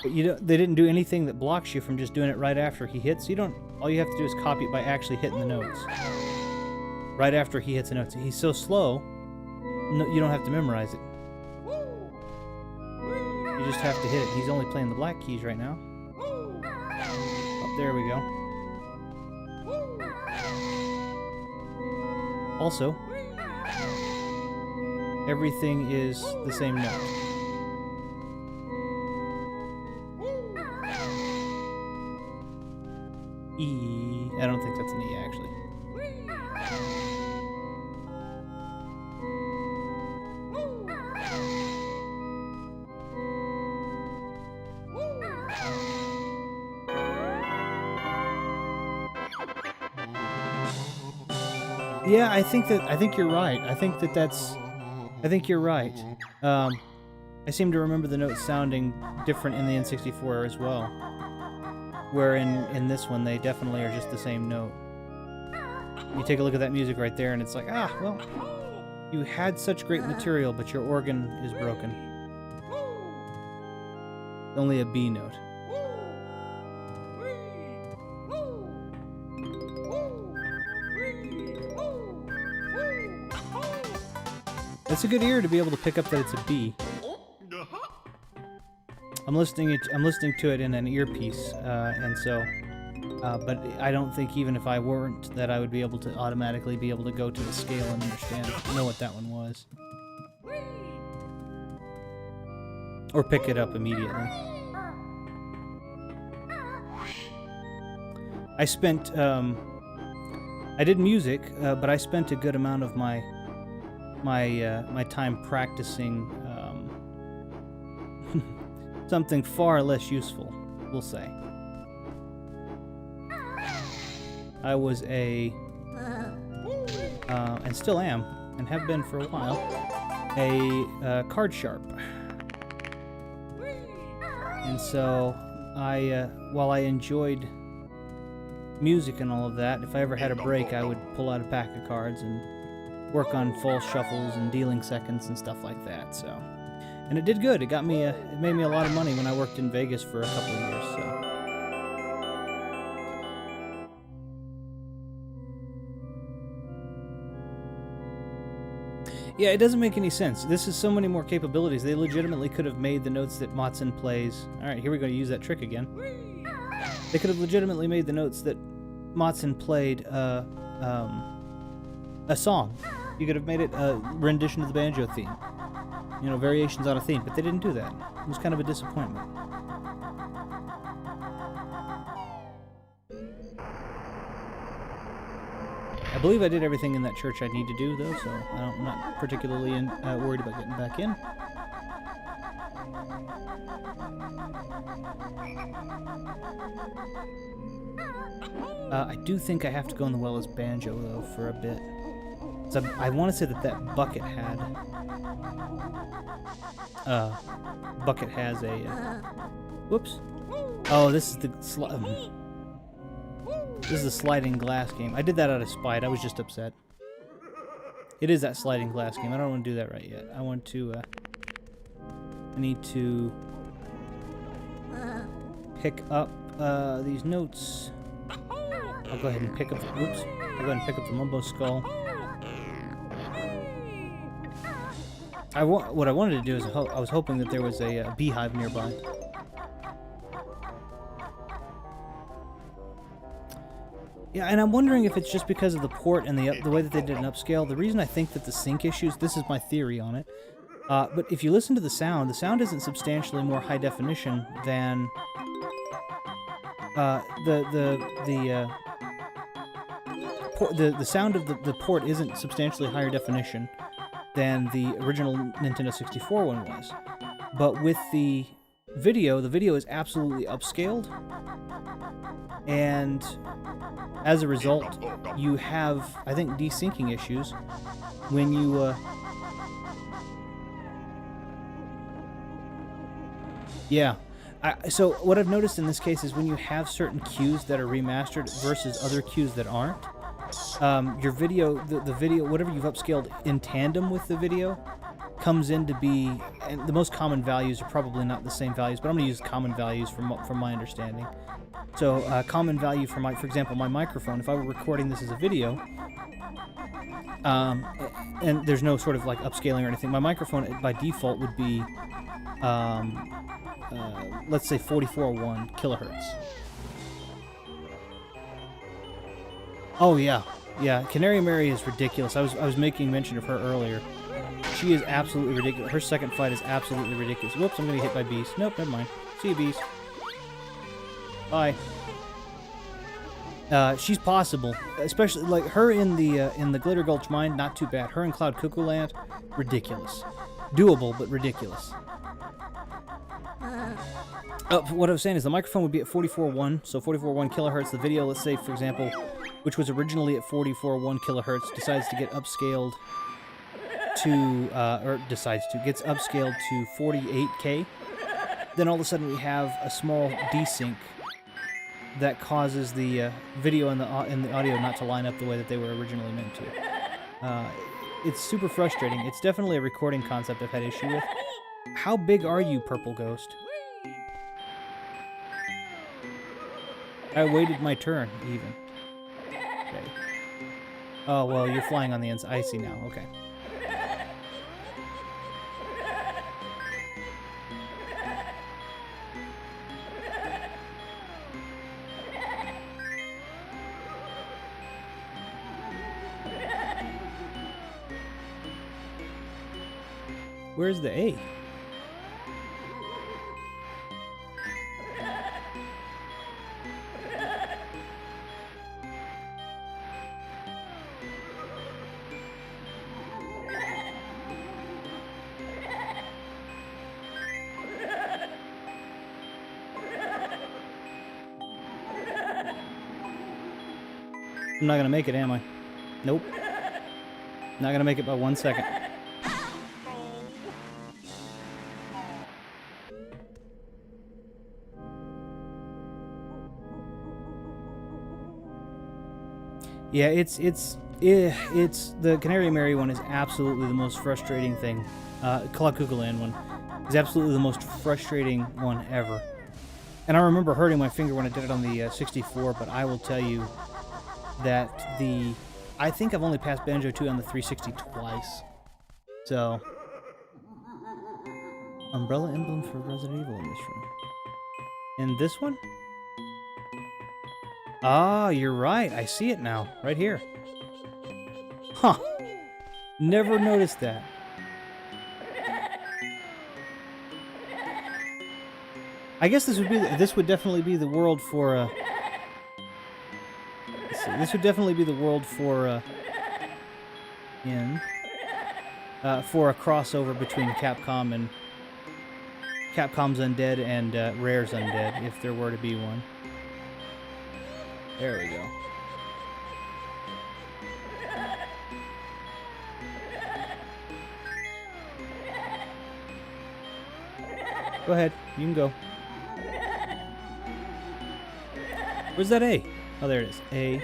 But they didn't do anything that blocks you from just doing it right after he hits. All you have to do is copy it by actually hitting the notes. Right after he hits the notes. He's so slow, you don't have to memorize it. You just have to hit it. He's only playing the black keys right now. Oh, there we go. Also, everything is the same note. E. I don't think that's an E, actually. Yeah, I think you're right. I think you're right. I seem to remember the notes sounding different in the N64 as well. Where in this one, they definitely are just the same note. You take a look at that music right there, and it's like, well, you had such great material, but your organ is broken. Only a B note. It's a good ear to be able to pick up that it's a B. I'm listening to it in an earpiece, and so, but I don't think even if I weren't, that I would be able to automatically be able to go to the scale and know what that one was. or pick it up immediately. I spent, I did music, but I spent a good amount of my time practicing something far less useful, we'll say. I was and still am, and have been for a while, a card sharp. And so while I enjoyed music and all of that, if I ever had a break, I would pull out a pack of cards and work on false shuffles and dealing seconds and stuff like that. So, and it did good. It got me it made me a lot of money when I worked in Vegas for a couple of years. So. Yeah, it doesn't make any sense. This is so many more capabilities. They legitimately could have made the notes that Matson plays. All right, here we go to use that trick again. They could have legitimately made the notes that Matson played a song. You could have made it a rendition of the banjo theme. You know, variations on a theme, but they didn't do that. It was kind of a disappointment. I believe I did everything in that church I need to do, though, so I'm not particularly worried about getting back in. I do think I have to go in the well as Banjo, though, for a bit. So I want to say that bucket had... bucket has a... whoops. Oh, this is the... This is a sliding glass game. I did that out of spite. I was just upset. It is that sliding glass game. I don't want to do that right yet. I want to, I need to pick up, these notes. I'll go ahead and pick up the, oops. I'll go ahead and pick up the Mumbo Skull. What I wanted to do is, I was hoping that there was a beehive nearby. Yeah, and I'm wondering if it's just because of the port and the way that they did an upscale. The reason I think that the sync issues, this is my theory on it, but if you listen to the sound isn't substantially more high definition than the sound of the port isn't substantially higher definition than the original Nintendo 64 one was. But with the video is absolutely upscaled, and as a result, you have, I think, desyncing issues when you, yeah. So what I've noticed in this case is when you have certain cues that are remastered versus other cues that aren't, your video, the video, whatever you've upscaled in tandem with the video, comes in to be, and the most common values are probably not the same values, but I'm going to use common values from my understanding. So, common value for example, my microphone, if I were recording this as a video, and there's no sort of like upscaling or anything, my microphone by default would be, let's say 44.1 kilohertz. Oh yeah, Canary Mary is ridiculous. I was making mention of her earlier. She is absolutely ridiculous. Her second fight is absolutely ridiculous. Whoops, I'm gonna get hit by bees. Nope, never mind. See you, bees. Bye. She's possible, especially like her in the Glitter Gulch Mine. Not too bad. Her in Cloud Cuckoo Land, ridiculous. Doable, but ridiculous. What I was saying is the microphone would be at 44.1, so 44.1 kilohertz. The video, let's say, for example, which was originally at 44.1 kilohertz, decides to get upscaled to, gets upscaled to 48K. Then all of a sudden we have a small desync that causes the video and the audio not to line up the way that they were originally meant to. It's super frustrating. It's definitely a recording concept I've had issue with. How big are you, Purple Ghost? I waited my turn, even. Okay. Oh, well, you're flying on the inside. I see now. Okay. Where's the A? I'm not gonna make it, am I? Nope. Not gonna make it by 1 second. Yeah, it's the Canary Mary one is absolutely the most frustrating thing. Kalakukalan one is absolutely the most frustrating one ever. And I remember hurting my finger when I did it on the 64, but I will tell you that I think I've only passed Banjo-Tooie on the 360 twice. So, umbrella emblem for Resident Evil in this room. In this one? Ah, you're right. I see it now, right here. Huh. Never noticed that. I guess this would definitely be the world for let's see, this would definitely be the world for for a crossover between Capcom and Capcom's Undead and Rare's Undead, if there were to be one. There we go. Go ahead, you can go. Where's that A? Oh, there it is. A.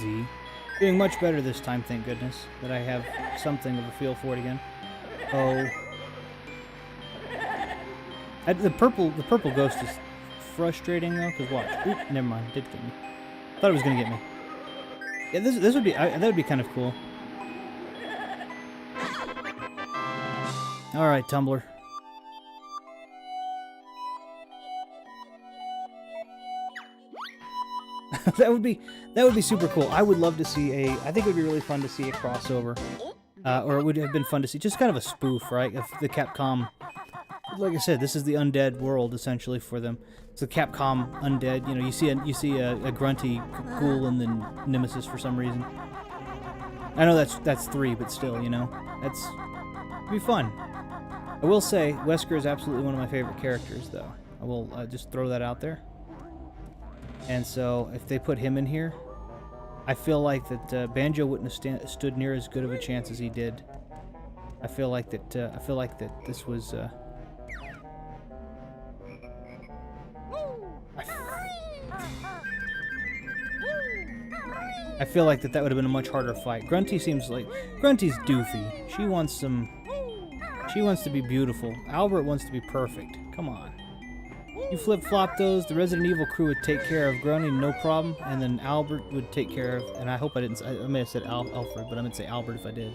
Z. Doing much better this time, thank goodness, that I have something of a feel for it again. O. The purple ghost is frustrating though, cause watch. Oop, never mind, did get me. Thought it was gonna get me. Yeah, this would be that would be kind of cool. All right, Tumblr. that would be super cool. I would love to see I think it would be really fun to see a crossover, or it would have been fun to see just kind of a spoof, right? Of the Capcom. Like I said, this is the undead world essentially for them. It's the Capcom undead. You know, you see a grunty ghoul and then Nemesis for some reason. I know that's 3, but still, you know, it'd be fun. I will say, Wesker is absolutely one of my favorite characters, though. I will just throw that out there. And so, if they put him in here, I feel like that Banjo wouldn't have stood near as good of a chance as he did. I feel like that this was. I feel like that would have been a much harder fight. Grunty seems like Grunty's doofy. She wants to be beautiful. Albert wants to be perfect. Come on. You flip-flop those, the Resident Evil crew would take care of Grunty, no problem, and then Albert would take care of, and I hope I didn't, I may have said Alfred, but I meant to say Albert if I did.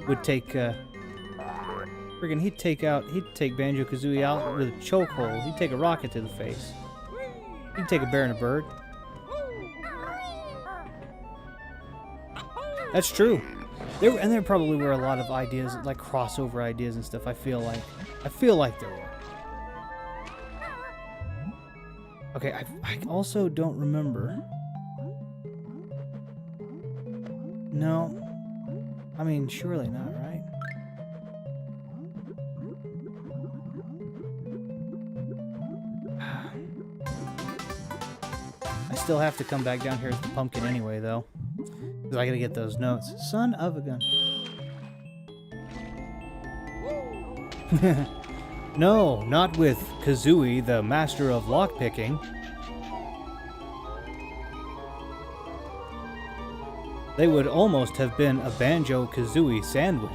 Would take, friggin' he'd take Banjo-Kazooie out with a chokehold. He'd take a rocket to the face. He'd take a bear and a bird. That's true. There probably were a lot of ideas, like crossover ideas and stuff. I feel like there were. Okay, I also don't remember. No. I mean, surely not, right? I still have to come back down here as the pumpkin anyway, though. Because I gotta get those notes. Son of a gun. No, not with Kazooie, the master of lockpicking. They would almost have been a Banjo-Kazooie sandwich.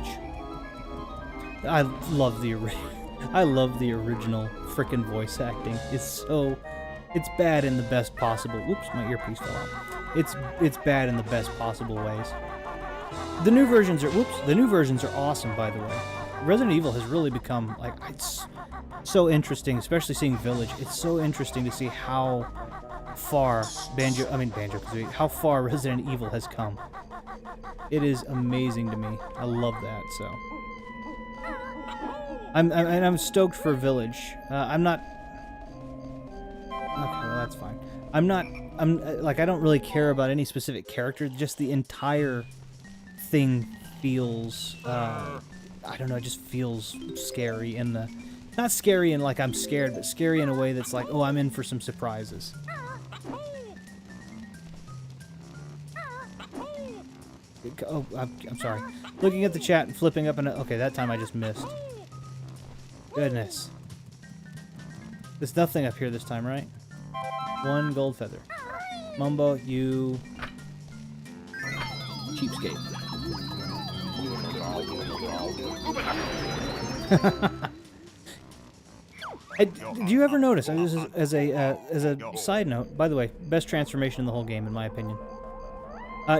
I love the original frickin' voice acting. It's bad in the best possible. Whoops, my earpiece fell out. It's bad in the best possible ways. The new versions are awesome, by the way. Resident Evil has really become, like, it's so interesting, especially seeing Village. It's so interesting to see how far Banjo-Kazooie, how far Resident Evil has come. It is amazing to me. I love that, so. I'm stoked for Village. I'm not... Okay, well, that's fine. I don't really care about any specific character, just the entire thing feels, I don't know, it just feels scary in Not scary in like I'm scared, but scary in a way that's like, oh, I'm in for some surprises. Oh, I'm sorry. Looking at the chat and flipping up and okay, that time I just missed. Goodness. There's nothing up here this time, right? 1 gold feather. Mumbo, you cheapskate. Do you ever notice? As a side note, by the way, best transformation in the whole game, in my opinion.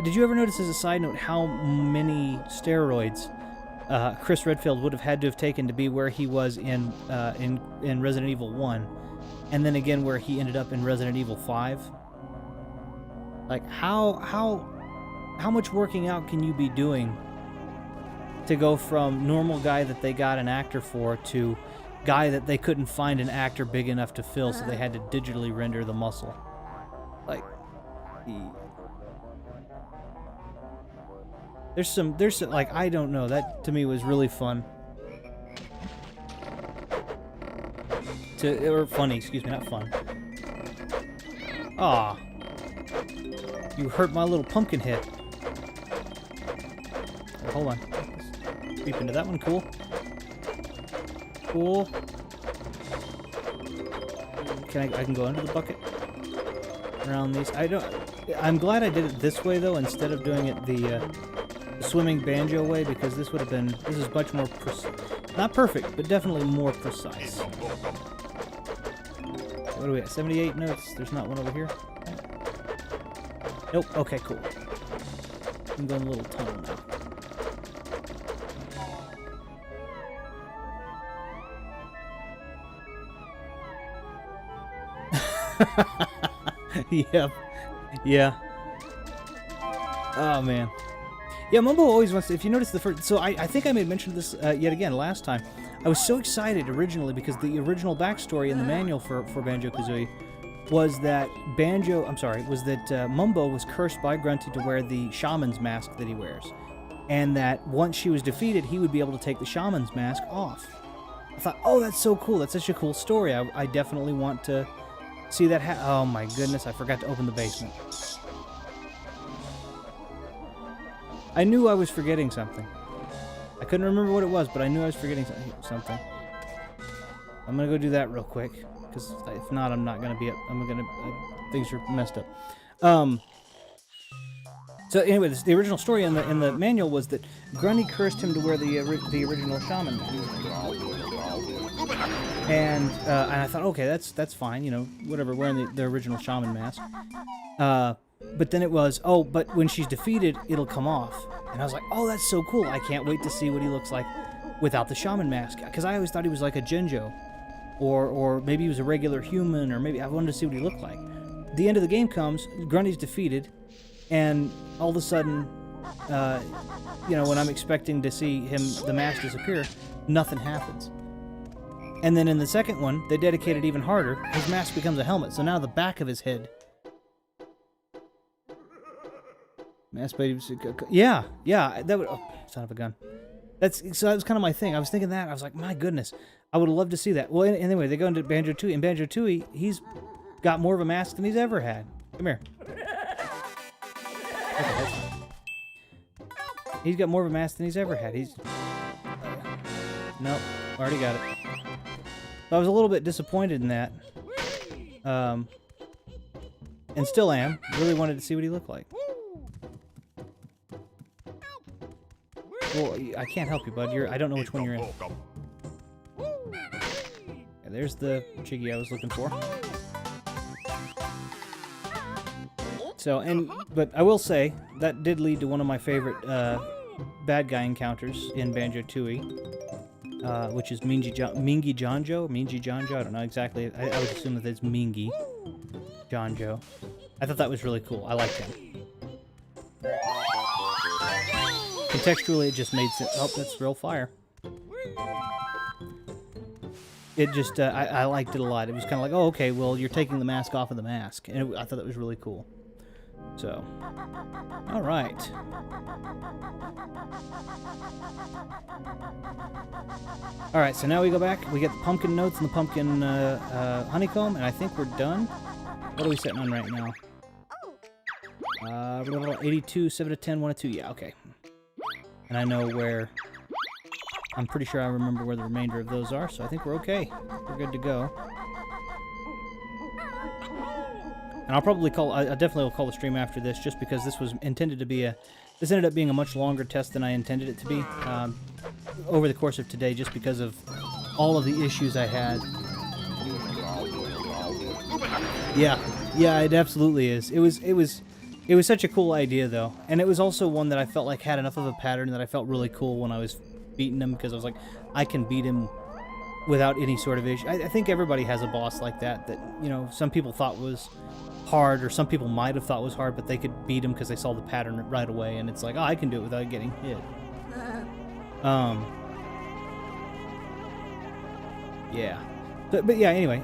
Did you ever notice, as a side note, how many steroids Chris Redfield would have had to have taken to be where he was in Resident Evil 1, and then again where he ended up in Resident Evil 5? Like, how much working out can you be doing to go from normal guy that they got an actor for to guy that they couldn't find an actor big enough to fill, so they had to digitally render the muscle? Like, there's some like, I don't know, that to me was really fun. Or funny, excuse me, not fun. Ah, you hurt my little pumpkin head. Oh, hold on. Let's creep into that one. Cool. Cool. I can go under the bucket around these. I'm glad I did it this way though, instead of doing it the swimming banjo way, because this would have been, this is much more not perfect, but definitely more precise. What are we at? 78 notes. There's not one over here. Nope. Okay, cool. I'm going a little tunnel now. Yep. Yeah. Oh, man. Yeah, Mumbo always wants to, if you notice the first, so I think I made mention of this yet again last time. I was so excited originally because the original backstory in the manual for Banjo-Kazooie was that Mumbo was cursed by Grunty to wear the shaman's mask that he wears. And that once she was defeated, he would be able to take the shaman's mask off. I thought, oh, that's so cool. That's such a cool story. I definitely want to see that oh my goodness, I forgot to open the basement. I knew I was forgetting something. I couldn't remember what it was, but I knew I was forgetting something. I'm gonna go do that real quick, because if not, I'm not gonna be up. Things are messed up. So anyway, the original story in the manual was that Grunty cursed him to wear the original shaman mask. And I thought, okay, that's fine, you know, whatever, wearing the original shaman mask. But then it was, oh, but when she's defeated, it'll come off. And I was like, oh, that's so cool. I can't wait to see what he looks like without the shaman mask. Because I always thought he was like a Jinjo. Or maybe he was a regular human, or maybe I wanted to see what he looked like. The end of the game comes, Grunty's defeated, and all of a sudden, you know, when I'm expecting to see the mask disappear, nothing happens. And then in the second one, they dedicate it even harder. His mask becomes a helmet, so now the back of his head. Mask, yeah, that would. Oh, son of a gun. So that was kind of my thing. I was thinking that. I was like, my goodness, I would have loved to see that. Well, anyway, they go into Banjo-Tooie. In Banjo-Tooie, he's got more of a mask than he's ever had. Come here. Okay, he's got more of a mask than he's ever had. Nope, already got it. So I was a little bit disappointed in that. And still am. Really wanted to see what he looked like. Well, I can't help you, bud. I don't know which one you're in. Yeah, there's the Chiggy I was looking for. So, but I will say, that did lead to one of my favorite bad guy encounters in Banjo-Tooie, which is Mingy Jonjo? I don't know exactly. I would assume that it's Mingy Jonjo. I thought that was really cool. I liked him. Contextually, it just made sense. Oh, that's real fire. It just, I liked it a lot. It was kind of like, oh, okay, well, you're taking the mask off of the mask. And I thought that was really cool. So, all right. All right, so now we go back. We get the pumpkin notes and the pumpkin honeycomb, and I think we're done. What are we sitting on right now? 82, 7 to 10, 1 to 2. Yeah, okay. And I know where... I'm pretty sure I remember where the remainder of those are, so I think we're okay. We're good to go. And I'll probably call... I definitely will call the stream after this, just because this was intended to be a... This ended up being a much longer test than I intended it to be over the course of today, just because of all of the issues I had. Yeah, it absolutely is. It was such a cool idea, though. And it was also one that I felt like had enough of a pattern that I felt really cool when I was beating him, because I was like, I can beat him without any sort of issue. I think everybody has a boss like that, you know, some people thought was hard, or some people might have thought was hard, but they could beat him because they saw the pattern right away, and it's like, oh, I can do it without getting hit. Yeah. But yeah, anyway,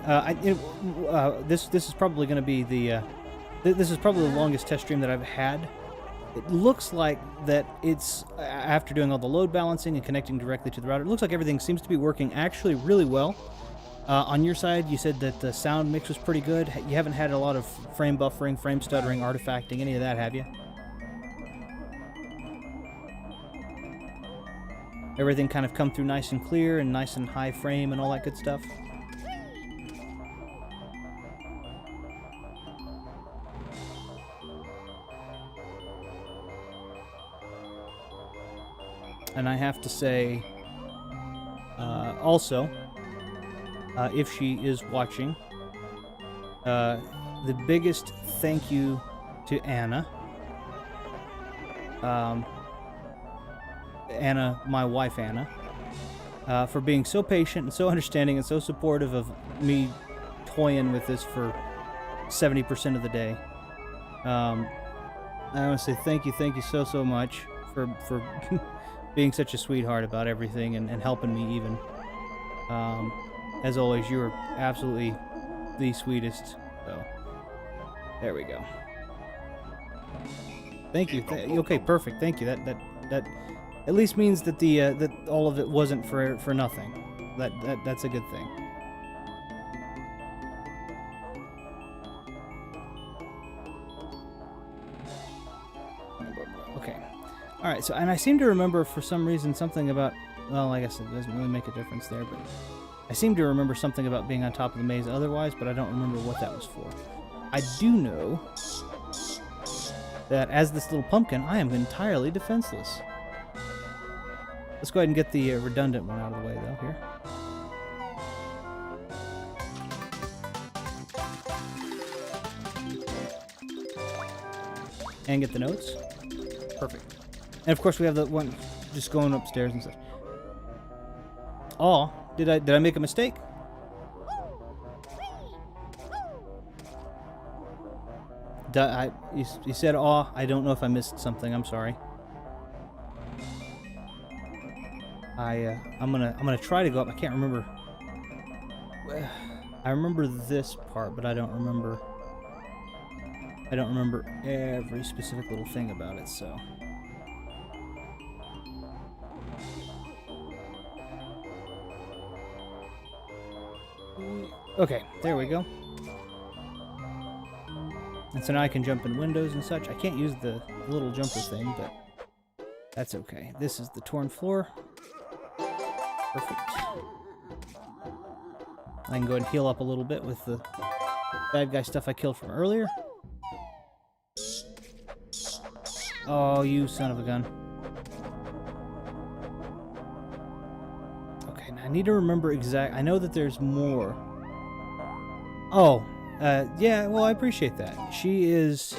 this is probably going to be the this is probably the longest test stream that I've had. It looks like that it's, after doing all the load balancing and connecting directly to the router, it looks like everything seems to be working actually really well. On your side, you said that the sound mix was pretty good. You haven't had a lot of frame buffering, frame stuttering, artifacting, any of that, have you? Everything kind of come through nice and clear and nice and high frame and all that good stuff? And I have to say, also, if she is watching, the biggest thank you to Anna. Anna, my wife Anna, for being so patient and so understanding and so supportive of me toying with this for 70% of the day. I want to say thank you so much for being such a sweetheart about everything and helping me even. As always, you are absolutely the sweetest. So, there we go. Thank you. Okay, perfect. Thank you. That at least means that that all of it wasn't for nothing. That's a good thing. Okay. All right. So, and I seem to remember for some reason something about. Well, I guess it doesn't really make a difference there, but I seem to remember something about being on top of the maze otherwise, but I don't remember what that was for. I do know that as this little pumpkin, I am entirely defenseless. Let's go ahead and get the redundant one out of the way, though, here. And get the notes. Perfect. And of course we have the one just going upstairs and stuff. Oh, did I make a mistake? You said "aw." I don't know if I missed something. I'm sorry. I'm gonna try to go up. I can't remember. I remember this part, but I don't remember every specific little thing about it. So. Okay, there we go. And so now I can jump in windows and such. I can't use the little jumper thing, but that's okay. This is the torn floor. Perfect. I can go ahead and heal up a little bit with the bad guy stuff I killed from earlier. Oh, you son of a gun. Okay, now I need to remember I know that there's more. Oh, yeah, well, I appreciate that. She is,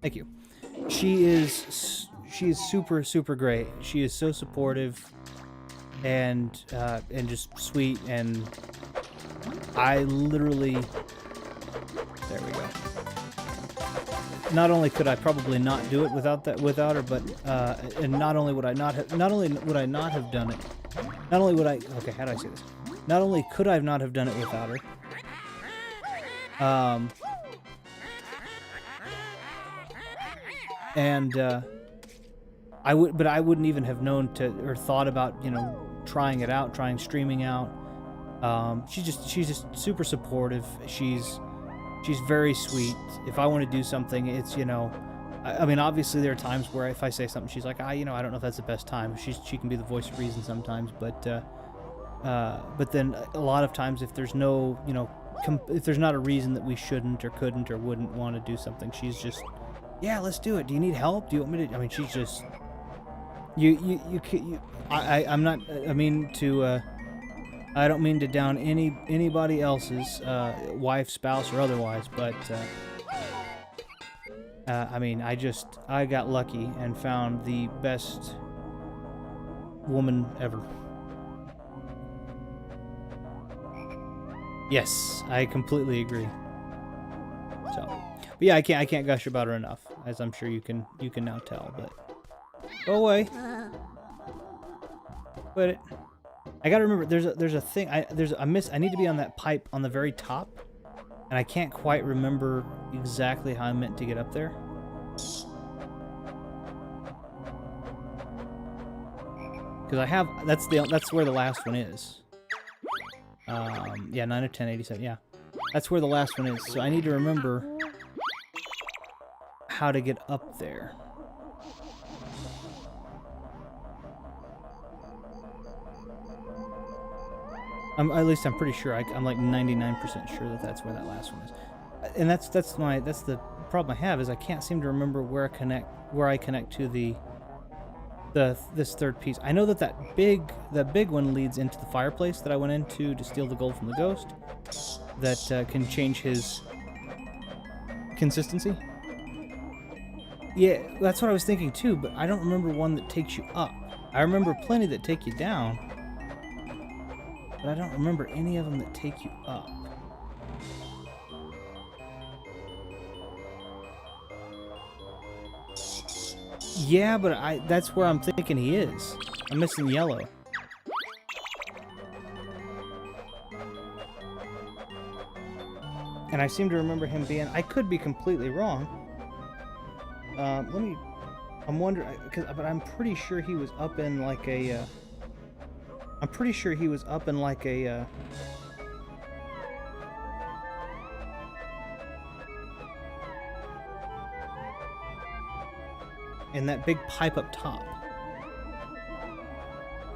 thank you. She is super, super great. She is so supportive and just sweet, and I literally, there we go. Not only could I probably not do it without her, but and not only would I not have done it Not only would I... Okay, how do I say this? Not only could I not have done it without her, I wouldn't even have known to or thought about, you know, trying it out, trying streaming out. She's just super supportive. She's very sweet. If I want to do something, it's, you know, I mean, obviously there are times where if I say something, she's like, you know, I don't know if that's the best time. She can be the voice of reason sometimes, but then a lot of times if there's no, you know, if there's not a reason that we shouldn't or couldn't or wouldn't want to do something, she's just, yeah, let's do it. Do you need help? Do you want me to? I mean, she's just, I'm not, I mean to, I don't mean to down anybody else's wife, spouse, or otherwise, but I mean, I got lucky and found the best woman ever. Yes, I completely agree. So, but yeah, I can't gush about her enough, as I'm sure you can now tell. But go away. Quit it. I gotta remember. There's a thing. I need to be on that pipe on the very top, and I can't quite remember exactly how I meant to get up there. Because I have. That's where the last one is. Yeah, 9 of 10, 87. Yeah, that's where the last one is. So I need to remember how to get up there. At least I'm pretty sure. I'm like 99% sure that that's where that last one is. And that's the problem I have, is I can't seem to remember where I connect to this third piece. I know that big one leads into the fireplace that I went into to steal the gold from the ghost. That can change his consistency. Yeah, that's what I was thinking too, but I don't remember one that takes you up. I remember plenty that take you down, but I don't remember any of them that take you up. Yeah, but that's where I'm thinking he is. I'm missing yellow. And I seem to remember him being... I could be completely wrong. I'm wondering... But I'm pretty sure he was up in like a... I'm pretty sure he was up in like a... in that big pipe up top.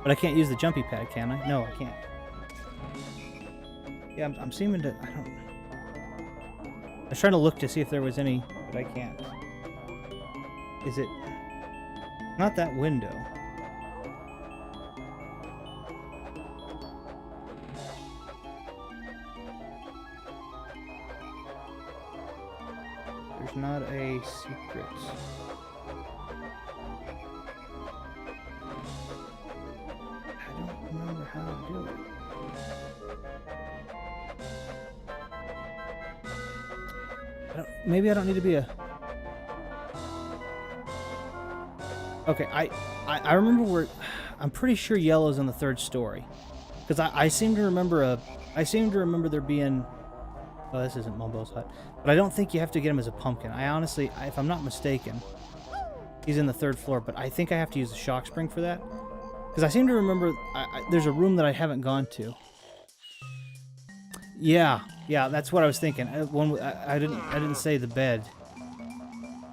But I can't use the jumpy pad, can I? No, I can't. Yeah, I'm seeming to... I was trying to look to see if there was any, but I can't. Is it... not that window. There's not a secret. I don't remember how to do it. Maybe I don't need to be a... Okay, I remember where... I'm pretty sure yellow's in the third story. Because I seem to remember there being... Oh, this isn't Mumbo's hut. But I don't think you have to get him as a pumpkin. I honestly, if I'm not mistaken, he's in the third floor. But I think I have to use the shock spring for that. Because I seem to remember there's a room that I haven't gone to. Yeah, that's what I was thinking. I didn't say the bed,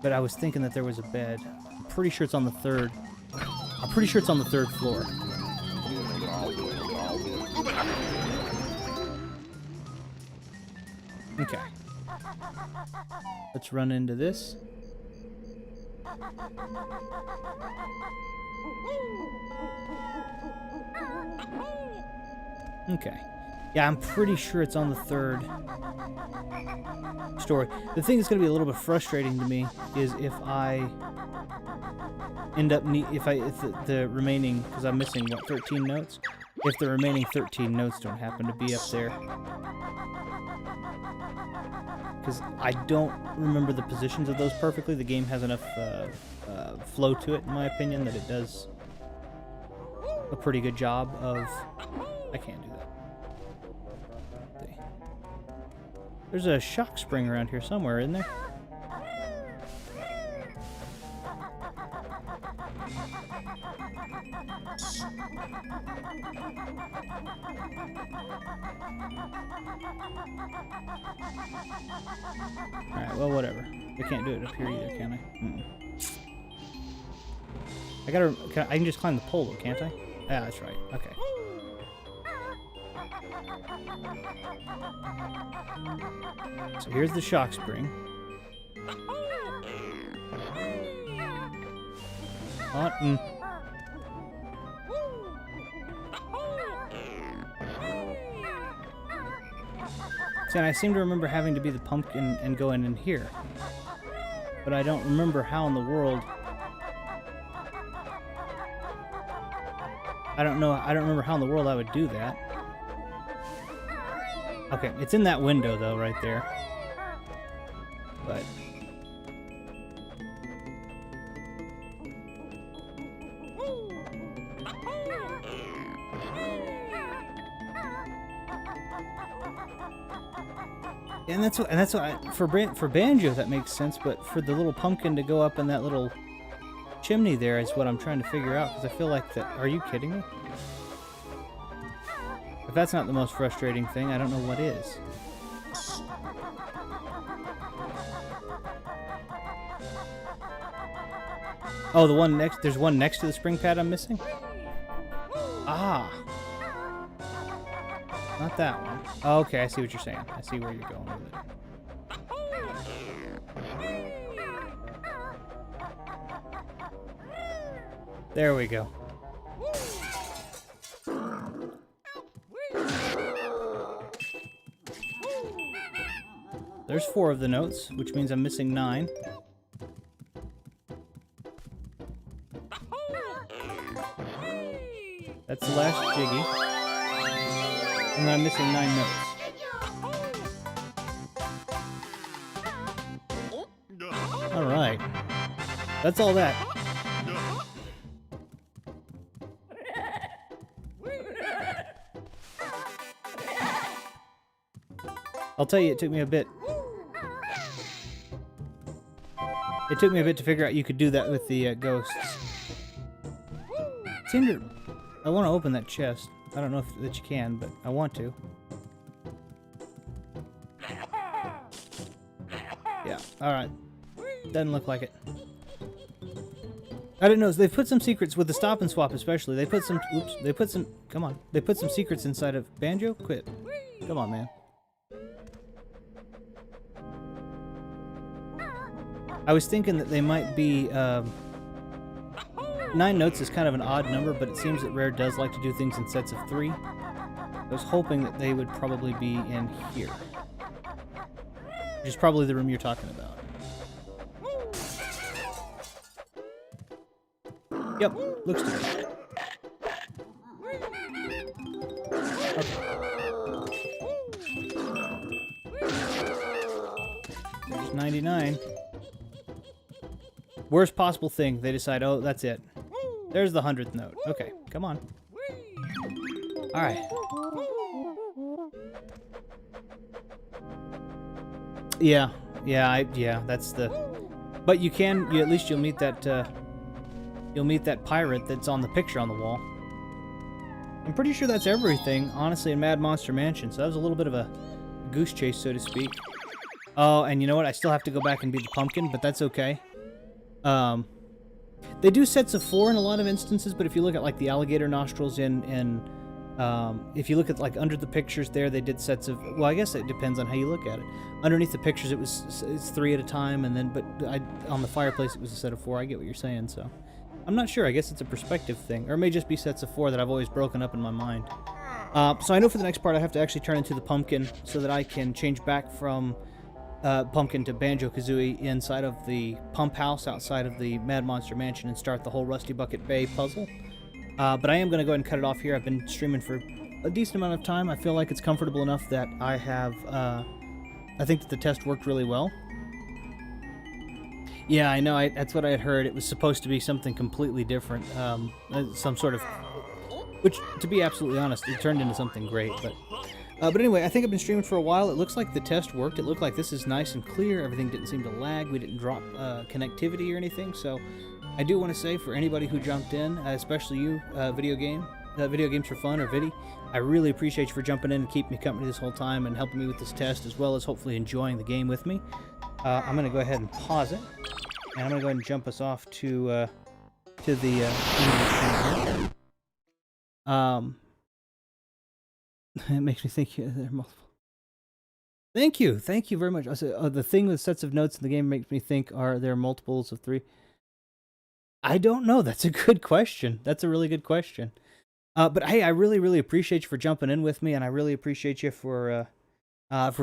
but I was thinking that there was a bed. I'm pretty sure it's on the third. I'm pretty sure it's on the third floor. Okay. Let's run into this. Okay. Yeah, I'm pretty sure it's on the third story. The thing that's going to be a little bit frustrating to me is if I end up if the remaining, because I'm missing what, 13 notes? If the remaining 13 notes don't happen to be up there. Because I don't remember the positions of those perfectly. The game has enough flow to it, in my opinion, that it does a pretty good job of... I can't do that. See. There's a shock spring around here somewhere, isn't there? Alright, well, whatever. I can't do it up here either, can I? I gotta... I can just climb the pole, though, can't I? Yeah, that's right. Okay. So here's the shock spring. See, and I seem to remember having to be the pumpkin and go in here. But I don't remember how in the world... I don't remember how in the world I would do that. Okay, it's in that window, though, right there. But... And that's what for Banjo that makes sense, but for the little pumpkin to go up in that little chimney there is what I'm trying to figure out, because I feel like that... Are you kidding me? If that's not the most frustrating thing, I don't know what is. Oh, the one next... There's one next to the spring pad I'm missing? Ah. Not that one. Oh, okay, I see what you're saying. I see where you're going with it. There we go. There's 4 of the notes, which means I'm missing 9. That's the last jiggy. And then I'm missing 9 notes. Alright. That's all that. I'll tell you, it took me a bit. It took me a bit to figure out you could do that with the ghosts. I want to open that chest. I don't know that you can, but I want to. Yeah, alright. Doesn't look like it. I didn't know. They've put some secrets with the stop and swap especially. They put some... Oops. They put some... Come on. They put some secrets inside of... Banjo? Quit. Come on, man. I was thinking that they might be... 9 notes is kind of an odd number, but it seems that Rare does like to do things in sets of 3. I was hoping that they would probably be in here. Which is probably the room you're talking about. Yep, looks to be. Okay. There's 99. Worst possible thing, they decide, oh, that's it. There's the 100th note. Okay, come on. Alright. Yeah, that's the... But you at least you'll meet that, pirate that's on the picture on the wall. I'm pretty sure that's everything, honestly, in Mad Monster Mansion, so that was a little bit of a goose chase, so to speak. Oh, and you know what? I still have to go back and be the pumpkin, but that's okay. They do sets of 4 in a lot of instances, but if you look at, like, the alligator nostrils if you look at, like, under the pictures there, they did sets of... Well, I guess it depends on how you look at it. Underneath the pictures, it's 3 at a time, and then... But on the fireplace, it was a set of 4. I get what you're saying, so... I'm not sure. I guess it's a perspective thing. Or it may just be sets of 4 that I've always broken up in my mind. So I know for the next part, I have to actually turn into the pumpkin so that I can change back from... Pumpkin to Banjo-Kazooie inside of the pump house outside of the Mad Monster Mansion and start the whole Rusty Bucket Bay puzzle. But I am going to go ahead and cut it off here. I've been streaming for a decent amount of time. I feel like it's comfortable enough that I have... I think that the test worked really well. Yeah, I know. That's what I had heard. It was supposed to be something completely different. Some sort of which, to be absolutely honest, it turned into something great. But anyway, I think I've been streaming for a while. It looks like the test worked. It looked like this is nice and clear. Everything didn't seem to lag. We didn't drop connectivity or anything. So I do want to say, for anybody who jumped in, especially you, Video Games for Fun, or Viddy, I really appreciate you for jumping in and keeping me company this whole time and helping me with this test, as well as hopefully enjoying the game with me. I'm going to go ahead and pause it, and I'm going to go ahead and jump us off to the it makes me think there are multiple. Thank you very much. The thing with sets of notes in the game makes me think: are there multiples of 3? I don't know. That's a good question. That's a really good question. But hey, I really, really appreciate you for jumping in with me, and I really appreciate you for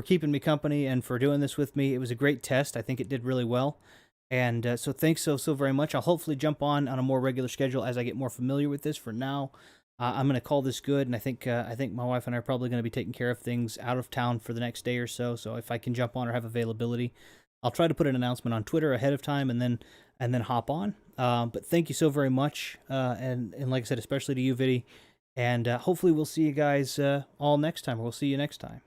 keeping me company and for doing this with me. It was a great test. I think it did really well. And so thanks so very much. I'll hopefully jump on a more regular schedule as I get more familiar with this. For now, I'm going to call this good, and I think my wife and I are probably going to be taking care of things out of town for the next day or so. So if I can jump on or have availability, I'll try to put an announcement on Twitter ahead of time and then hop on. But thank you so very much, and like I said, especially to you, Viddy, and hopefully we'll see you guys all next time. We'll see you next time.